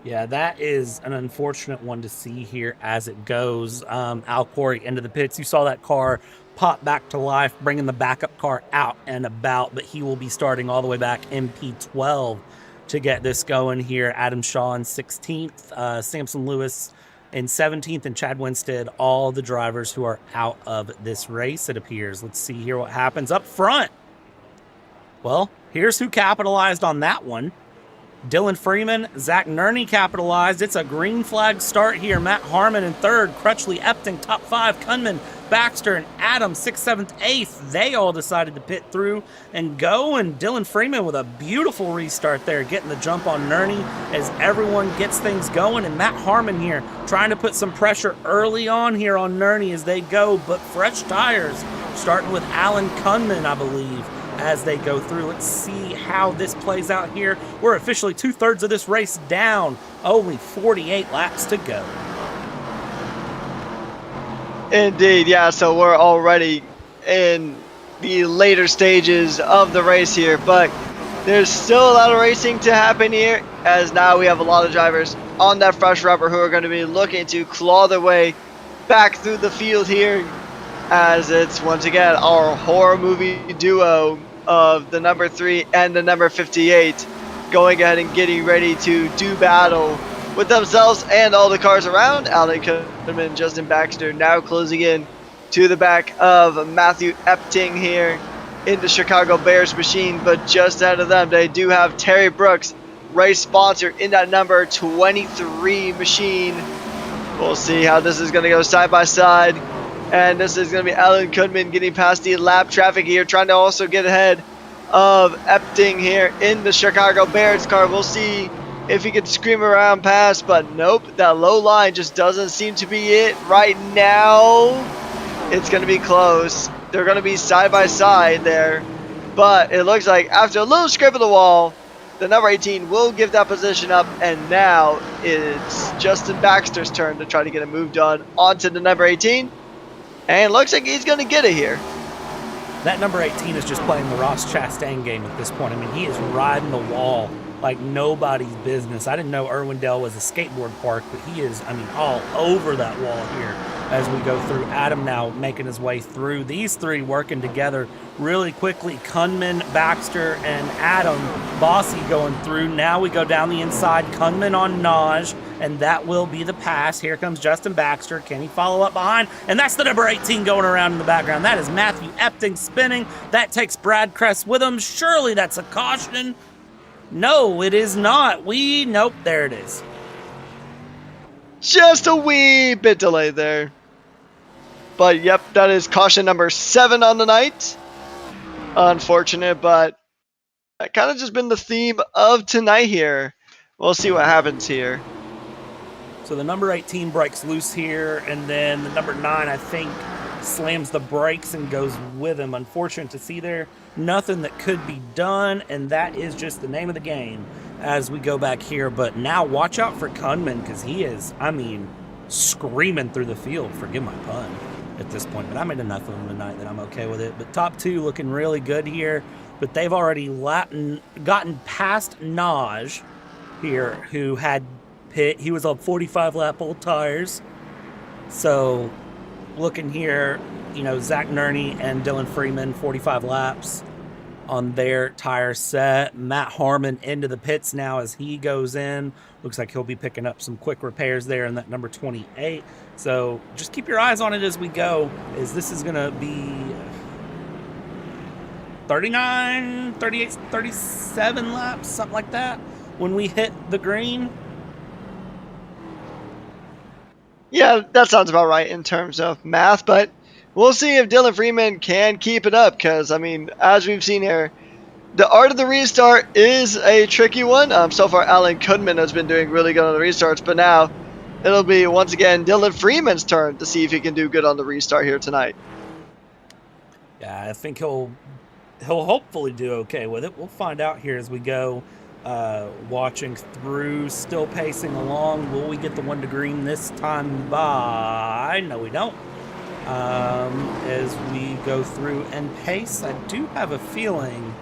Yeah, that is an unfortunate one to see here as it goes. Al Corey into the pits. You saw that car pop back to life, bringing the backup car out and about, but he will be starting all the way back in P12 to get this going here. Adam Shaw in 16th, Samson Lewis in 17th, and Chad Winstead, all the drivers who are out of this race, it appears. Let's see here what happens up front. Well, here's who capitalized on that one. Dylan Freeman, Zach Nerney capitalized. It's a green flag start here. Matt Harmon in 3rd, Crutchley, Epting, top 5, Kunman, Baxter, and Adams, 6th, 7th, 8th. They all decided to pit through and go, and Dylan Freeman with a beautiful restart there, getting the jump on Nerney as everyone gets things going. And Matt Harmon here trying to put some pressure early on here on Nerney as they go, but fresh tires, starting with Alan Kunman, I believe, as they go through. Let's see how this plays out here. We're officially 2/3 of this race down. Only 48 laps to go. Indeed, yeah, so we're already in the later stages of the race here, but there's still a lot of racing to happen here, as now we have a lot of drivers on that fresh rubber who are going to be looking to claw their way back through the field here, as it's once again our horror movie duo of the number 3 and the number 58 going ahead and getting ready to do battle with themselves and all the cars around. Alan Kunman, Justin Baxter now closing in to the back of Matthew Epting here in the Chicago Bears machine, but just ahead of them they do have Terry Brooks, race sponsor, in that number 23 machine. We'll see how this is going to go side by side. And this is going to be Alan Kunman getting past the lap traffic here, trying to also get ahead of Epting here in the Chicago Bears car. We'll see if he can scream around past, but nope, that low line just doesn't seem to be it right now. It's going to be close. They're going to be side by side there, but it looks like after a little scrape of the wall, the number 18 will give that position up, and now it's Justin Baxter's turn to try to get a move done onto the number 18, and it looks like he's going to get it here. That number 18 is just playing the Ross Chastain game at this point. I mean, he is riding the wall like nobody's business. I didn't know Irwindale was a skateboard park, but he is, I mean, all over that wall here as we go through. Adam now making his way through. These three working together really quickly. Kunman, Baxter, and Adam Bossy going through. Now we go down the inside. Kunman on Naj, and that will be the pass. Here comes Justin Baxter. Can he follow up behind? And that's the number 18 going around in the background. That is Matthew Epting spinning. That takes Brad Kress with him. Surely that's a caution. No, it is not. Nope, there it is. Just a wee bit delayed there. But yep, that is caution number 7 on the night. Unfortunate, but that kind of just been the theme of tonight here. We'll see what happens here. So the number 18 breaks loose here, and then the number 9, I think, slams the brakes and goes with him. Unfortunate to see there. Nothing that could be done, and that is just the name of the game as we go back here. But now watch out for Kunman, because he is, I mean, screaming through the field. Forgive my pun at this point, but I made enough of them tonight that I'm okay with it. But top 2 looking really good here, but they've already gotten past Naj here, who had pit. He was on 45 lap old tires. So looking here, you know, Zach Nerney and Dylan Freeman, 45 laps on their tire set. Matt Harmon into the pits now as he goes in. Looks like he'll be picking up some quick repairs there in that number 28. So just keep your eyes on it as we go, as this is going to be 39, 38, 37 laps, something like that, when we hit the green. Yeah, that sounds about right in terms of math, but we'll see if Dylan Freeman can keep it up, because, I mean, as we've seen here, the art of the restart is a tricky one. So far, Alan Kunman has been doing really good on the restarts, but now it'll be, once again, Dylan Freeman's turn to see if he can do good on the restart here tonight. Yeah, I think he'll hopefully do okay with it. We'll find out here as we go. Watching through, still pacing along. Will we get the 1 to green this time by? No, we don't. As we go through and pace, I do have a feeling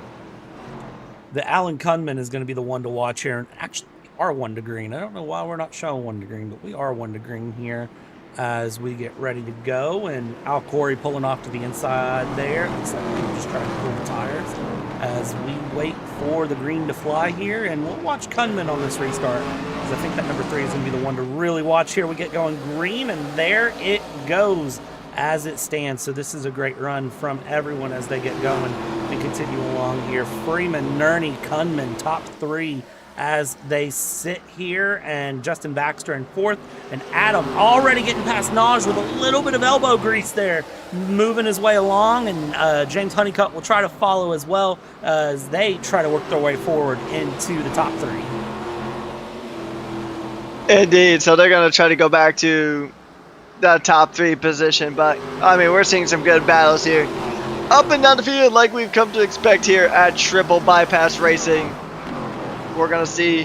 that Alan Kunman is going to be the one to watch here. And actually, we are 1 to green. I don't know why we're not showing 1 to green, but we are 1 to green here as we get ready to go. And Al Corey pulling off to the inside there. Looks like we're just trying to pull the tires as we wait for the green to fly here, and we'll watch Kunman on this restart, because I think that number 3 is going to be the one to really watch here. We get going green, and there it goes as it stands. So this is a great run from everyone as they get going and continue along here. Freeman, Nerney, Kunman, top 3 as they sit here, and Justin Baxter in 4th, and Adam already getting past Naj with a little bit of elbow grease there, moving his way along, and James Honeycutt will try to follow as well as they try to work their way forward into the top 3. Indeed, so they're going to try to go back to that top 3 position, but I mean, we're seeing some good battles here up and down the field like we've come to expect here at Triple Bypass Racing. We're going to see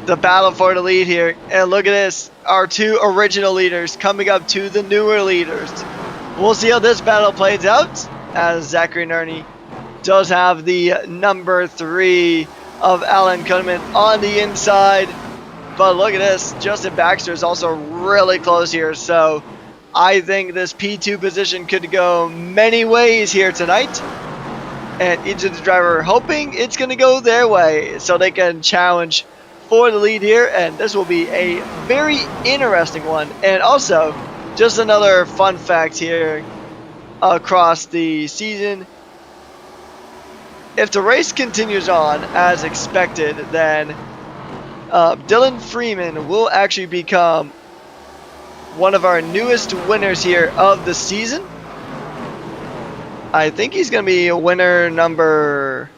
the battle for the lead here. And look at this. Our 2 original leaders coming up to the newer leaders. We'll see how this battle plays out, as Zachary Nerney does have the number 3 of Alan Kunman on the inside. But look at this. Justin Baxter is also really close here. So I think this P2 position could go many ways here tonight. And each of the driver hoping it's going to go their way so they can challenge for the lead here. And this will be a very interesting one. And also, just another fun fact here across the season. If the race continues on as expected, then Dylan Freeman will actually become one of our newest winners here of the season. I think he's going to be winner number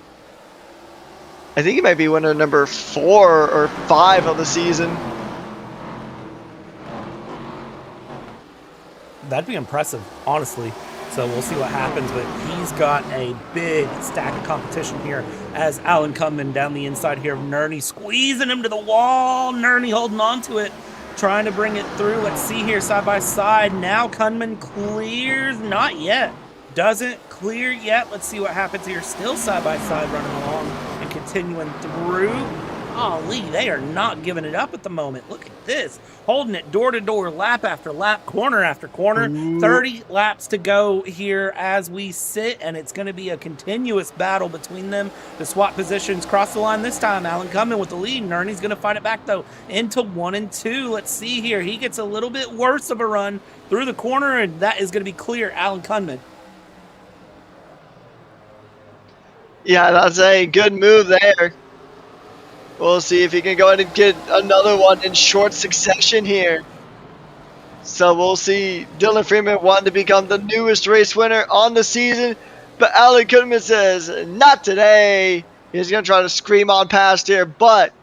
I think he might be winner number 4 or 5 of the season. That'd be impressive, honestly. So we'll see what happens, but he's got a big stack of competition here as Alan Cunman down the inside here of Nerney, squeezing him to the wall. Nerney holding on to it, trying to bring it through. Let's see here, side by side. Now Cunman clears, not yet. Doesn't clear yet. Let's see what happens here. Still side by side running along and continuing through. Golly, they are not giving it up at the moment. Look at this. Holding it door to door, lap after lap, corner after corner. 30 laps to go here as we sit, and it's going to be a continuous battle between them. The swap positions cross the line this time. Alan Cunman with the lead. Nerney's going to fight it back, though, into 1 and 2. Let's see here. He gets a little bit worse of a run through the corner, and that is going to be clear. Alan Cunman. Yeah, that's a good move there. We'll see if he can go ahead and get another one in short succession here. So we'll see. Dylan Freeman wanting to become the newest race winner on the season, but Alan Cunman says, not today. He's going to try to scream on past here, but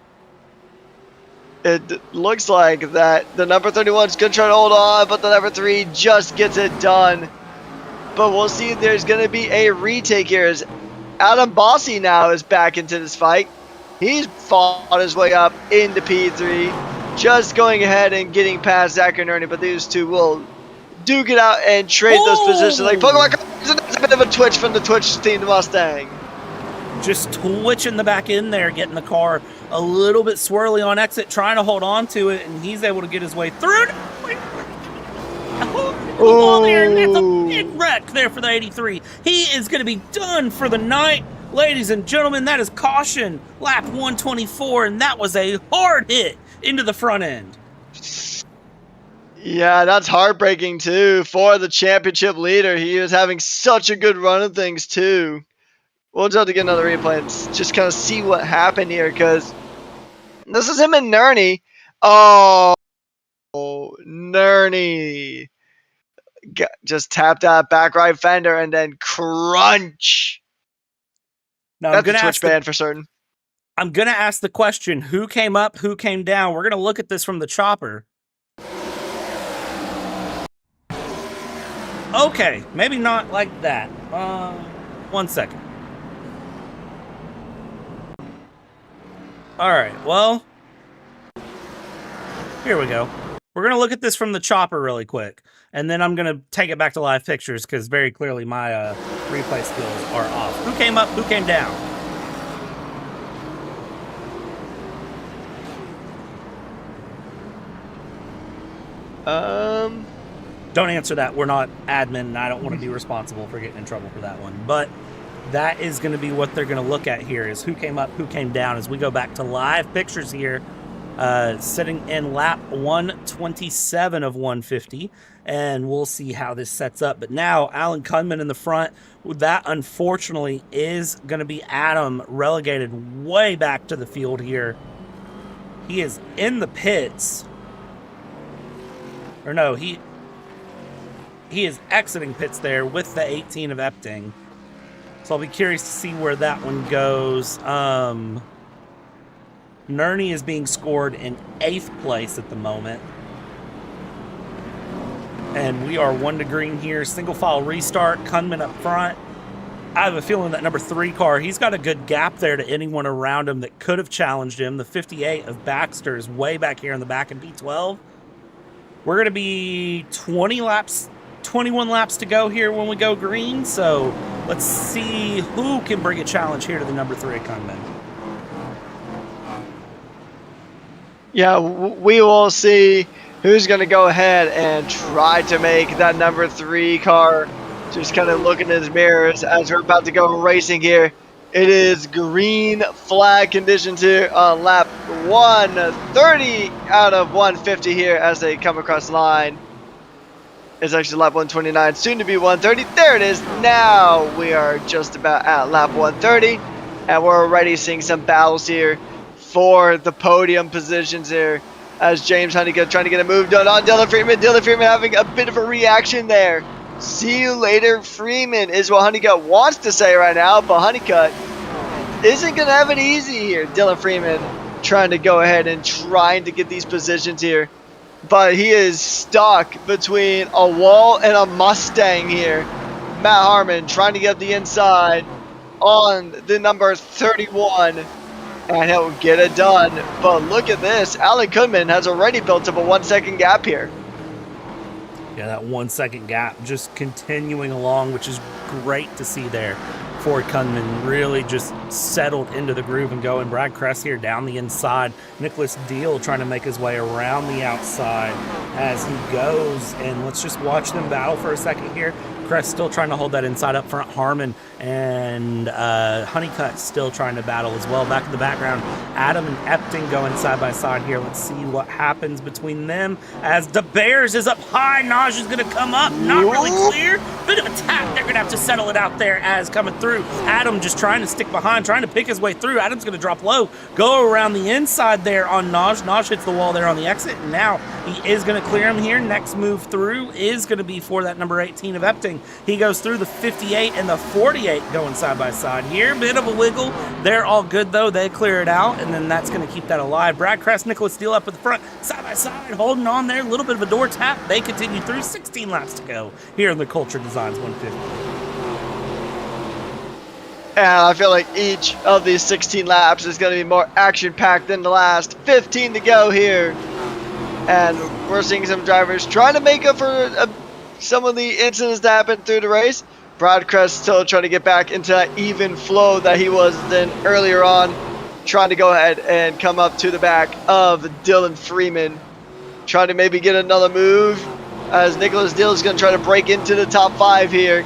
it looks like that the number 31 is going to try to hold on, but the number 3 just gets it done. But we'll see if there's going to be a retake here as Adam Bossy now is back into this fight. He's fought his way up into P3, just going ahead and getting past Zach and Ernie, but these two will duke it out and trade those positions. Like Pokemon cards, and that's a bit of a twitch from the Twitch team, the Mustang. Just twitching the back end there, getting the car a little bit swirly on exit, trying to hold on to it, and he's able to get his way through. Oh, there, and that's a big wreck there for the 83. He is going to be done for the night. Ladies and gentlemen, that is caution, lap 124, and that was a hard hit into the front end. Yeah, that's heartbreaking, too, for the championship leader. He was having such a good run of things, too. We'll just have to get another replay and just kind of see what happened here, because this is him and Nerney. Oh, Nerney. Just tapped out back right fender and then crunch. Now, that's a Twitch ban for certain. I'm going to ask the question, who came up, who came down? We're going to look at this from the chopper. Okay, maybe not like that. 1 second. All right, well, here we go. We're going to look at this from the chopper really quick, and then I'm going to take it back to live pictures because very clearly my replay skills are off. Who came up, who came down? Don't answer that. We're not admin, and I don't want to be responsible for getting in trouble for that one. But that is going to be what they're going to look at here is who came up, who came down as we go back to live pictures here. Sitting in lap 127 of 150, and we'll see how this sets up. But now Alan Cunman in the front. That unfortunately is going to be Adam relegated way back to the field here. He is in the pits. Or no, he is exiting pits there with the 18 of Epting. So I'll be curious to see where that one goes. Nerney is being scored in 8th place at the moment. And we are 1 to green here. Single file restart. Cunman up front. I have a feeling that number 3 car, he's got a good gap there to anyone around him that could have challenged him. The 58 of Baxter is way back here in the back in P12. We're going to be 21 laps to go here when we go green. So let's see who can bring a challenge here to the number 3 Cunman. Yeah, we will see who's going to go ahead and try to make that number 3 car just kind of look in his mirrors as we're about to go racing here. It is green flag conditions here on lap 130 out of 150 here as they come across the line. It's actually lap 129, soon to be 130. There it is. Now we are just about at lap 130, and we're already seeing some battles here for the podium positions here as James Honeycutt trying to get a move done on Dylan Freeman. Dylan Freeman having a bit of a reaction there. See you later, Freeman, is what Honeycutt wants to say right now, but Honeycutt isn't going to have it easy here. Dylan Freeman trying to go ahead and trying to get these positions here. But he is stuck between a wall and a Mustang here. Matt Harmon trying to get up the inside on the number 31. And he'll get it done. But look at this. Alan Goodman has already built up a 1 second gap here. Yeah, that 1 second gap just continuing along, which is great to see there. Ford Kunman really just settled into the groove and going. Brad Kress here down the inside. Nicholas Deal trying to make his way around the outside as he goes. And let's just watch them battle for a second here. Kress still trying to hold that inside up front. Harmon and Honeycutt still trying to battle as well. Back in the background, Adam and Epting going side by side here. Let's see what happens between them as the Bears is up high. Naj is going to come up. Not really clear. Bit of a tap. They're going to have to settle it out there as coming through. Adam just trying to stick behind, trying to pick his way through. Adam's going to drop low. Go around the inside there on Naj. Naj hits the wall there on the exit. And now he is going to clear him here. Next move through is going to be for that number 18 of Epting. He goes through the 58 and the 48 going side by side here. Bit of a wiggle. They're all good, though. They clear it out, and then that's going to keep that alive. Brad Kress, Nicholas Steele up at the front, side by side, holding on there. A little bit of a door tap. They continue through. 16 laps to go here in the Culture Designs 150. And I feel like each of these 16 laps is going to be more action-packed than the last. 15 to go here. And we're seeing some drivers trying to make up for some of the incidents that happened through the race. Brad Kress still trying to get back into that even flow that he was then earlier on, trying to go ahead and come up to the back of Dylan Freeman, trying to maybe get another move as Nicholas Deal is going to try to break into the top 5 here,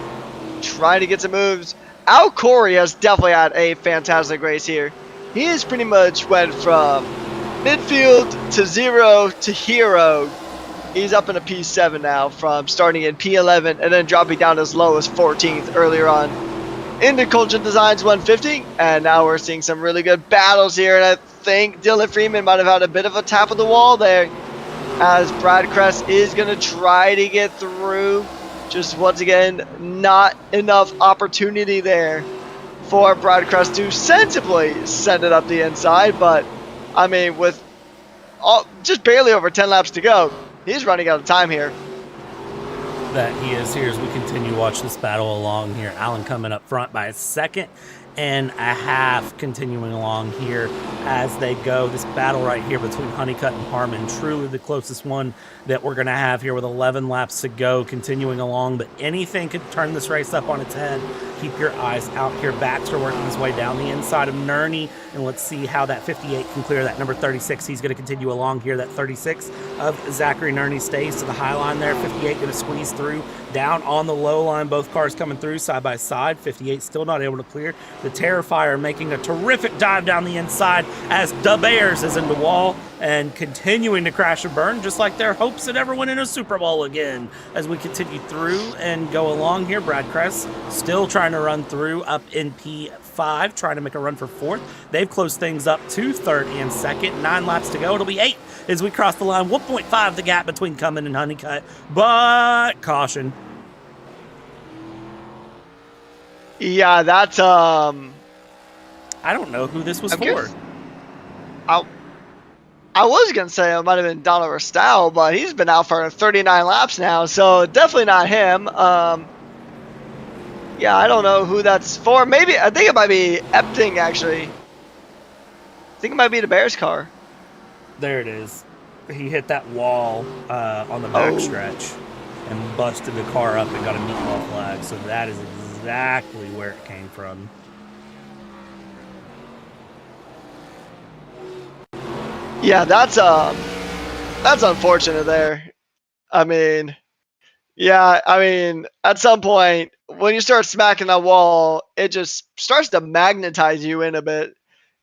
trying to get some moves. Al Corey has definitely had a fantastic race here. He has pretty much went from midfield to 0 to hero. He's up in a P7 now from starting in P11 and then dropping down as low as 14th earlier on in the Culture Designs 150. And now we're seeing some really good battles here. And I think Dylan Freeman might have had a bit of a tap of the wall there as Brad Kress is going to try to get through. Just once again, not enough opportunity there for Brad Kress to sensibly send it up the inside. But, I mean, with just barely over 10 laps to go, he's running out of time here. That he is here as we continue to watch this battle along here. Allen coming up front by a second and a half, continuing along here as they go. This battle right here between Honeycutt and Harmon, truly the closest one that we're going to have here with 11 laps to go, continuing along. But anything could turn this race up on its head. Keep your eyes out here. Baxter working his way down the inside of Nerney, and let's see how that 58 can clear that number 36. He's going to continue along here. That 36 of Zachary Nerney stays to the high line there. 58 going to squeeze through down on the low line. Both cars coming through side by side. 58 still not able to clear. The Terrifier making a terrific dive down the inside as the Bears is in the wall and continuing to crash and burn, just like their hopes at ever winning a Super Bowl again. As we continue through and go along here, Brad Kress still trying to run through up in P5, trying to make a run for 4th. They've closed things up to 3rd and 2nd. 9 laps to go. It'll be 8 as we cross the line. 1.5 the gap between Cummins and Honeycutt, but caution. Yeah, that's I don't know who this was for. I was going to say it might have been Donald Restall, but he's been out for 39 laps now, so definitely not him. Yeah, I don't know who that's for. Maybe, I think it might be Epting, actually. I think it might be the Bears car. There it is. He hit that wall on the back stretch and busted the car up and got a meatball flag, so that is exactly where it came from. Yeah, that's unfortunate there. I mean, yeah, I mean, at some point, when you start smacking that wall, it just starts to magnetize you in a bit.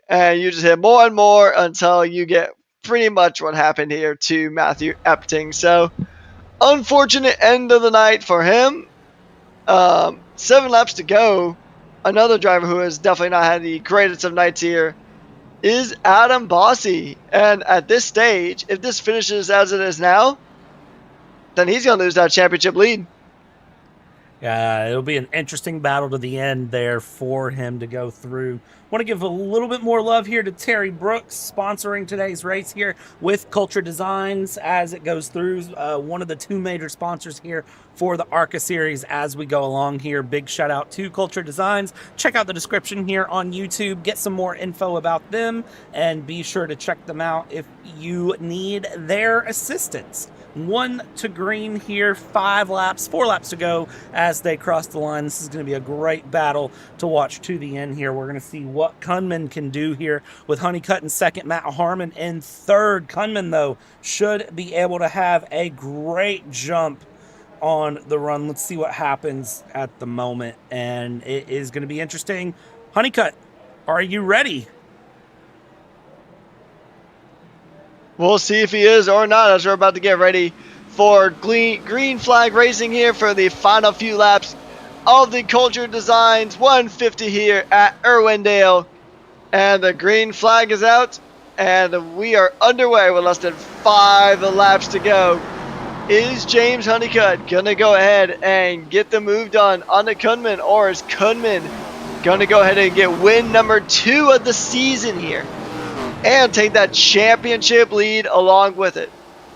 And you just hit more and more until you get pretty much what happened here to Matthew Epting. So, unfortunate end of the night for him. 7 laps to go. Another driver who has definitely not had the greatest of nights here is Adam Bossy. And at this stage, if this finishes as it is now, then he's going to lose that championship lead. It'll be an interesting battle to the end there for him to go through. Want to give a little bit more love here to Terry Brooks, sponsoring today's race here with Culture Designs as it goes through. One of the two major sponsors here for the ARCA series as we go along here. Big shout out to Culture Designs. Check out the description here on YouTube. Get some more info about them and be sure to check them out if you need their assistance. 1 to green here, 4 laps to go as they cross the line. This is going to be a great battle to watch to the end here. We're going to see what Kunman can do here with Honeycutt in second, Matt Harmon in third. Kunman, though, should be able to have a great jump on the run. Let's see what happens at the moment, and it is going to be interesting. Honeycutt, are you ready? We'll see if he is or not as we're about to get ready for green flag racing here for the final few laps of the Culture Designs 150 here at Irwindale. And the green flag is out and we are underway with less than 5 laps to go. Is James Honeycutt going to go ahead and get the move done on the Kunman, or is Kunman going to go ahead and get win number 2 of the season here and take that championship lead along with it?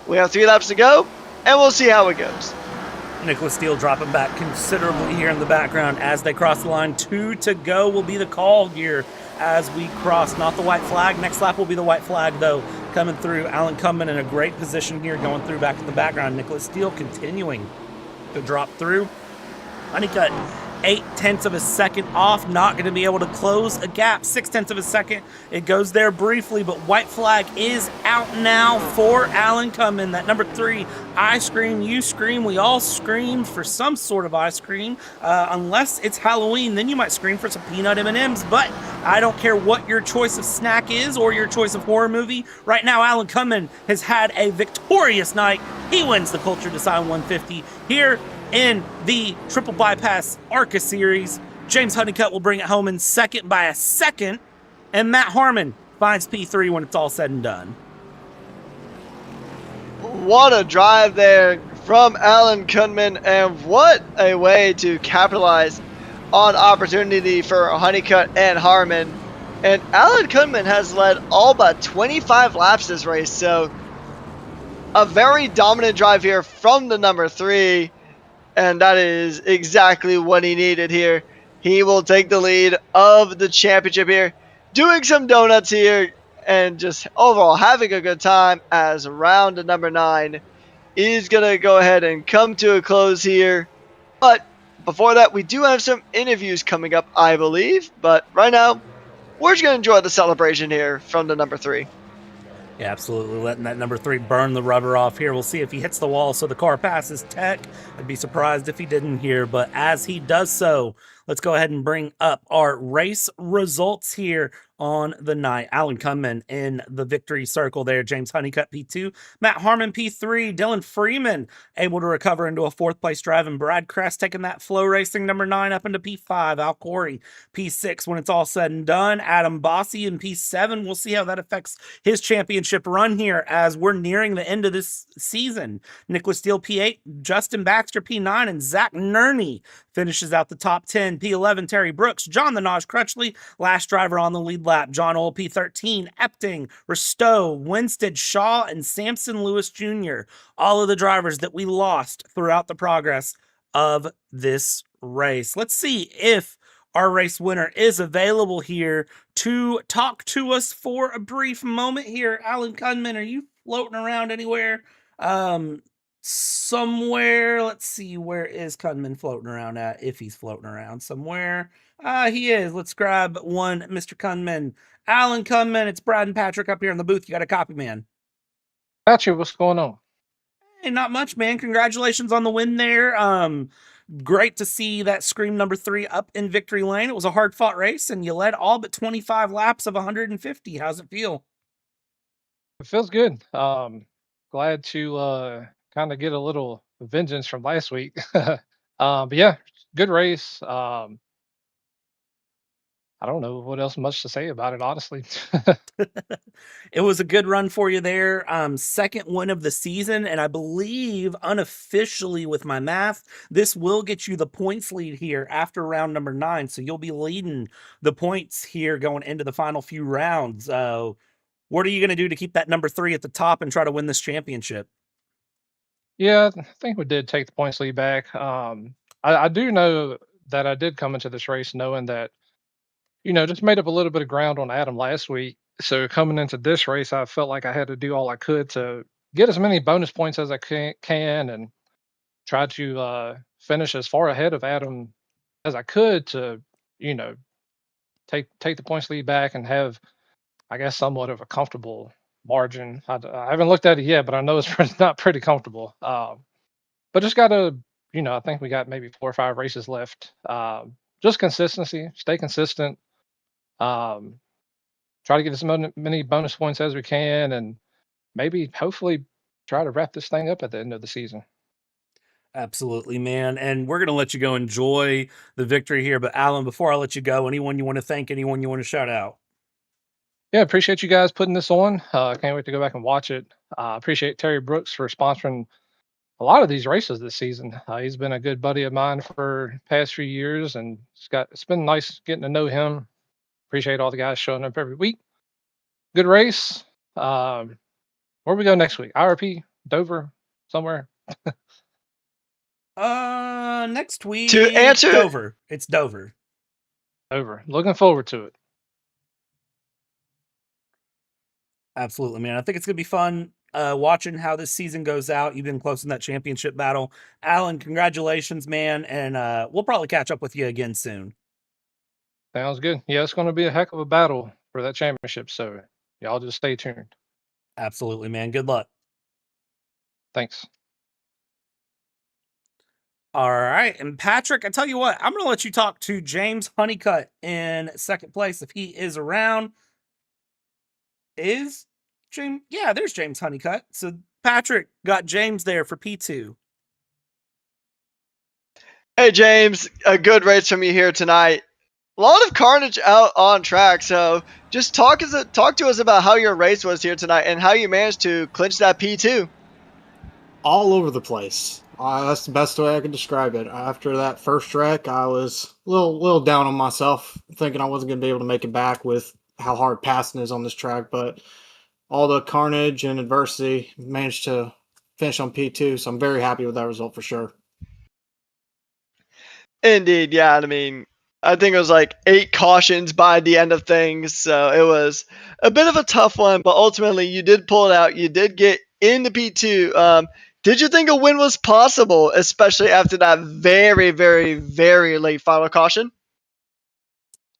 We have 3 laps to go, and we'll see how it goes. Nicholas Steele dropping back considerably here in the background as they cross the line. 2 to go will be the call here as we cross. Not the white flag. Next lap will be the white flag, though, coming through. Alan Kunman in a great position here, going through back in the background. Nicholas Steele continuing to drop through. Honeycutt 0.8 of a second off, not going to be able to close a gap. 0.6 of a second. It goes there briefly, but white flag is out now for Alan Kunman. That number 3, I scream, you scream, we all scream for some sort of ice cream. Unless it's Halloween, then you might scream for some peanut M&Ms, but I don't care what your choice of snack is or your choice of horror movie. Right now, Alan Kunman has had a victorious night. He wins the Culture Design 150 here in the Triple Bypass ARCA series. James Honeycutt will bring it home in second by a second, and Matt Harmon finds P3 when it's all said and done. What a drive there from Alan Kunman, and what a way to capitalize on opportunity for Honeycutt and Harmon. And Alan Kunman has led all but 25 laps this race, so a very dominant drive here from the number 3. And that is exactly what he needed here. He will take the lead of the championship here, doing some donuts here, and just overall having a good time as round number 9 is going to go ahead and come to a close here. But before that, we do have some interviews coming up, I believe. But right now, we're just going to enjoy the celebration here from the number 3. Yeah, absolutely. Letting that number 3 burn the rubber off here. We'll see if he hits the wall so the car passes Tech. I'd be surprised if he didn't here. But as he does so, let's go ahead and bring up our race results here on the night. Alan Kunman in the victory circle there. James Honeycutt P2. Matt Harmon P3. Dylan Freeman able to recover into a 4th place drive. And Brad Kress taking that Flow Racing number 9 up into P5. Al Corey P6 when it's all said and done. Adam Bossy in P7. We'll see how that affects his championship run here as we're nearing the end of this season. Nicholas Steele P8. Justin Baxter P9. And Zach Nerney finishes out the top 10. P11 Terry Brooks. John the Naj Crutchley, last driver on the lead lap. John Old P13, Epting, Ristow, Winstead, Shaw, and Samson Lewis Jr. All of the drivers that we lost throughout the progress of this race. Let's see if our race winner is available here to talk to us for a brief moment here. Alan Kunman, are you floating around anywhere? Somewhere. Let's see, where is Kunman floating around at? If he's floating around somewhere. He is. Let's grab one, Mr. Kunman. Alan Kunman, it's Brad and Patrick up here in the booth. You got a copy, man. Patrick, what's going on? Hey, not much, man. Congratulations on the win there. Great to see that Scream number 3 up in victory lane. It was a hard-fought race, and you led all but 25 laps of 150. How's it feel? It feels good. Glad to kind of get a little vengeance from last week. But yeah, good race. I don't know what else much to say about it, honestly. It was a good run for you there. Second win of the season, and I believe unofficially with my math, this will get you the points lead here after round number 9. So you'll be leading the points here going into the final few rounds. What are you going to do to keep that number 3 at the top and try to win this championship? Yeah, I think we did take the points lead back. I do know that I did come into this race knowing that, just made up a little bit of ground on Adam last week. So coming into this race, I felt like I had to do all I could to get as many bonus points as I can and try to finish as far ahead of Adam as I could to, you know, take the points lead back and have, I guess, somewhat of a comfortable margin. I haven't looked at it yet, but I know it's not pretty comfortable. But just gotta, I think we got maybe 4 or 5 races left. Just consistency, stay consistent. Um, Try to get as many bonus points as we can, and maybe hopefully try to wrap this thing up at the end of the season. Absolutely, man. And we're going to let you go enjoy the victory here. But Alan, before I let you go, anyone you want to thank, anyone you want to shout out? Yeah, appreciate you guys putting this on. Can't wait to go back and watch it. Appreciate Terry Brooks for sponsoring a lot of these races this season. He's been a good buddy of mine for the past few years, and it's been nice getting to know him. Appreciate all the guys showing up every week. Good race. Where we go next week? IRP, Dover, somewhere. Next week, To answer Dover. It's Dover. Over. Looking forward to it. Absolutely, man. I think it's gonna be fun watching how this season goes out. You've been close in that championship battle. Alan, congratulations, man. And we'll probably catch up with you again soon. Sounds good. Yeah, it's going to be a heck of a battle for that championship. So y'all just stay tuned. Absolutely, man. Good luck. Thanks. All right. And Patrick, I tell you what, I'm going to let you talk to James Honeycutt in second place if he is around. Is James? Yeah, there's James Honeycutt. So Patrick got James there for P2. Hey James, a good race from you here tonight. A lot of carnage out on track, so just talk to us about how your race was here tonight and how you managed to clinch that P2. All over the place. That's the best way I could describe it. After that first wreck, I was a little down on myself, thinking I wasn't going to be able to make it back with how hard passing is on this track, but all the carnage and adversity managed to finish on P2, so I'm very happy with that result for sure. Indeed, yeah. I mean, I think it was like 8 cautions by the end of things, so it was a bit of a tough one, but ultimately you did pull it out. You did get into P2. Did you think a win was possible, especially after that very, very, very late final caution?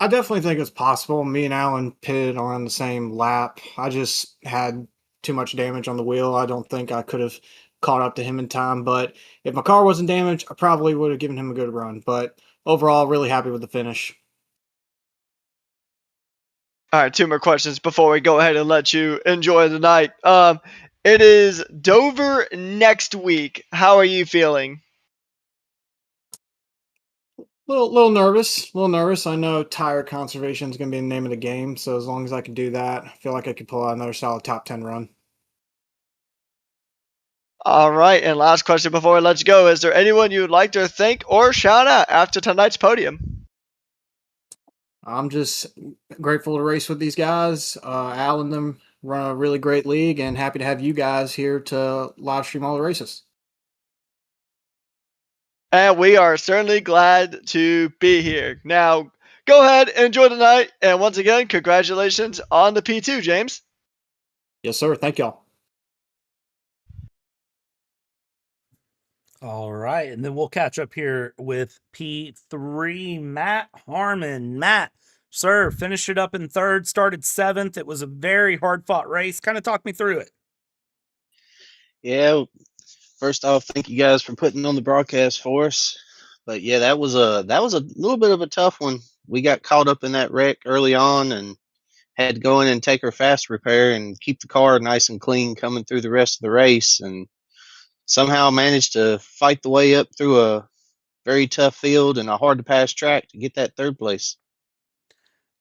I definitely think it's possible. Me and Alan pitted on the same lap. I just had too much damage on the wheel. I don't think I could have caught up to him in time, but if my car wasn't damaged, I probably would have given him a good run. But overall, really happy with the finish. All right, 2 more questions before we go ahead and let you enjoy the night. It is Dover next week. How are you feeling? Little nervous. I know tire conservation is going to be the name of the game, so as long as I can do that, I feel like I could pull out another solid top 10 run. All right, and last question before we let you go. Is there anyone you would like to thank or shout out after tonight's podium? I'm just grateful to race with these guys. Al and them run a really great league, and happy to have you guys here to live stream all the races. And we are certainly glad to be here. Now, go ahead and enjoy the night. And once again, congratulations on the P2, James. Yes, sir. Thank y'all. All right. And then we'll catch up here with P3, Matt Harmon. Matt, sir, finished it up in third, started 7th. It was a very hard fought race. Kind of talk me through it. Yeah, first off, thank you guys for putting on the broadcast for us. But yeah, that was a little bit of a tough one. We got caught up in that wreck early on and had to go in and take our fast repair and keep the car nice and clean coming through the rest of the race, and somehow managed to fight the way up through a very tough field and a hard to pass track to get that third place.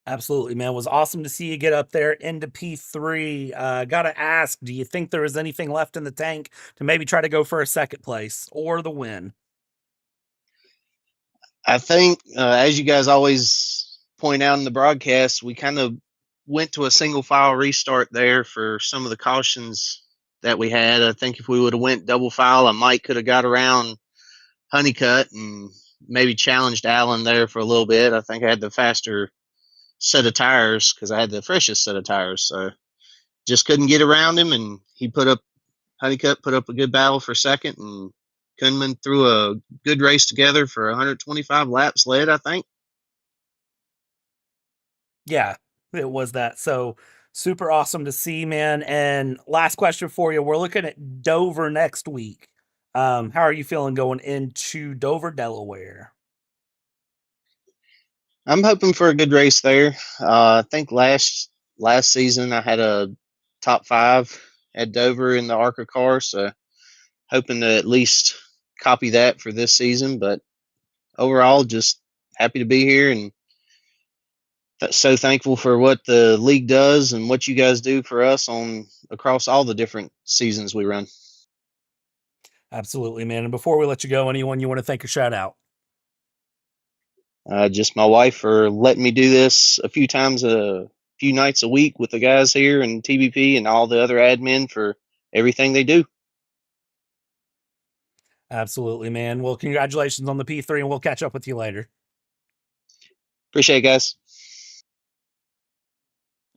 Absolutely, man. It was awesome to see you get up there into P3. Gotta ask, do you think there was anything left in the tank to maybe try to go for a second place or the win? I think, as you guys always point out in the broadcast, we kind of went to a single file restart there for some of the cautions that we had. I think if we would have went double file, I might could have got around Honeycutt and maybe challenged Allen there for a little bit. I think I had the faster set of tires because I had the freshest set of tires. So just couldn't get around him, and Honeycutt put up a good battle for second, and Kunman threw a good race together for 125 laps led, I think. Yeah, it was that. So super awesome to see, man. And last question for you. We're looking at Dover next week. How are you feeling going into Dover, Delaware? I'm hoping for a good race there. I think last season I had a top 5 at Dover in the ARCA car, so hoping to at least copy that for this season. But overall, just happy to be here and so thankful for what the league does and what you guys do for us on across all the different seasons we run. Absolutely, man. And before we let you go, anyone you want to thank or shout out? Just my wife for letting me do this a few nights a week with the guys here and TBP and all the other admin for everything they do. Absolutely, man. Well, congratulations on the P3, and we'll catch up with you later. Appreciate it, guys.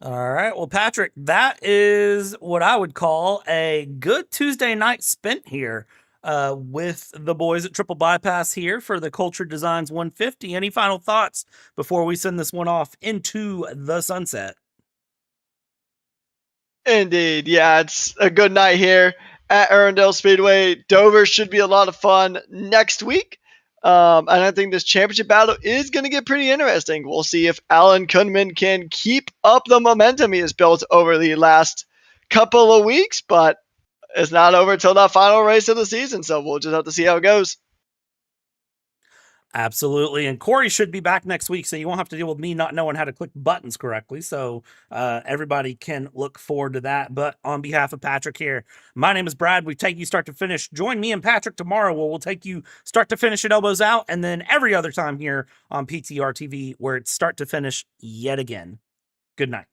All right. Well, Patrick, that is what I would call a good Tuesday night spent here with the boys at Triple Bypass here for the Culture Designs 150. Any final thoughts before we send this one off into the sunset? Indeed. Yeah, it's a good night here at Irwindale Speedway. Dover should be a lot of fun next week. And I think this championship battle is going to get pretty interesting. We'll see if Alan Kunman can keep up the momentum he has built over the last couple of weeks, but it's not over until that final race of the season, so we'll just have to see how it goes. Absolutely. And Corey should be back next week, so you won't have to deal with me not knowing how to click buttons correctly. So everybody can look forward to that. But on behalf of Patrick here, my name is Brad. We take you start to finish. Join me and Patrick tomorrow where we'll take you start to finish at Elbows Out, and then every other time here on PTR TV where it's start to finish yet again. Good night.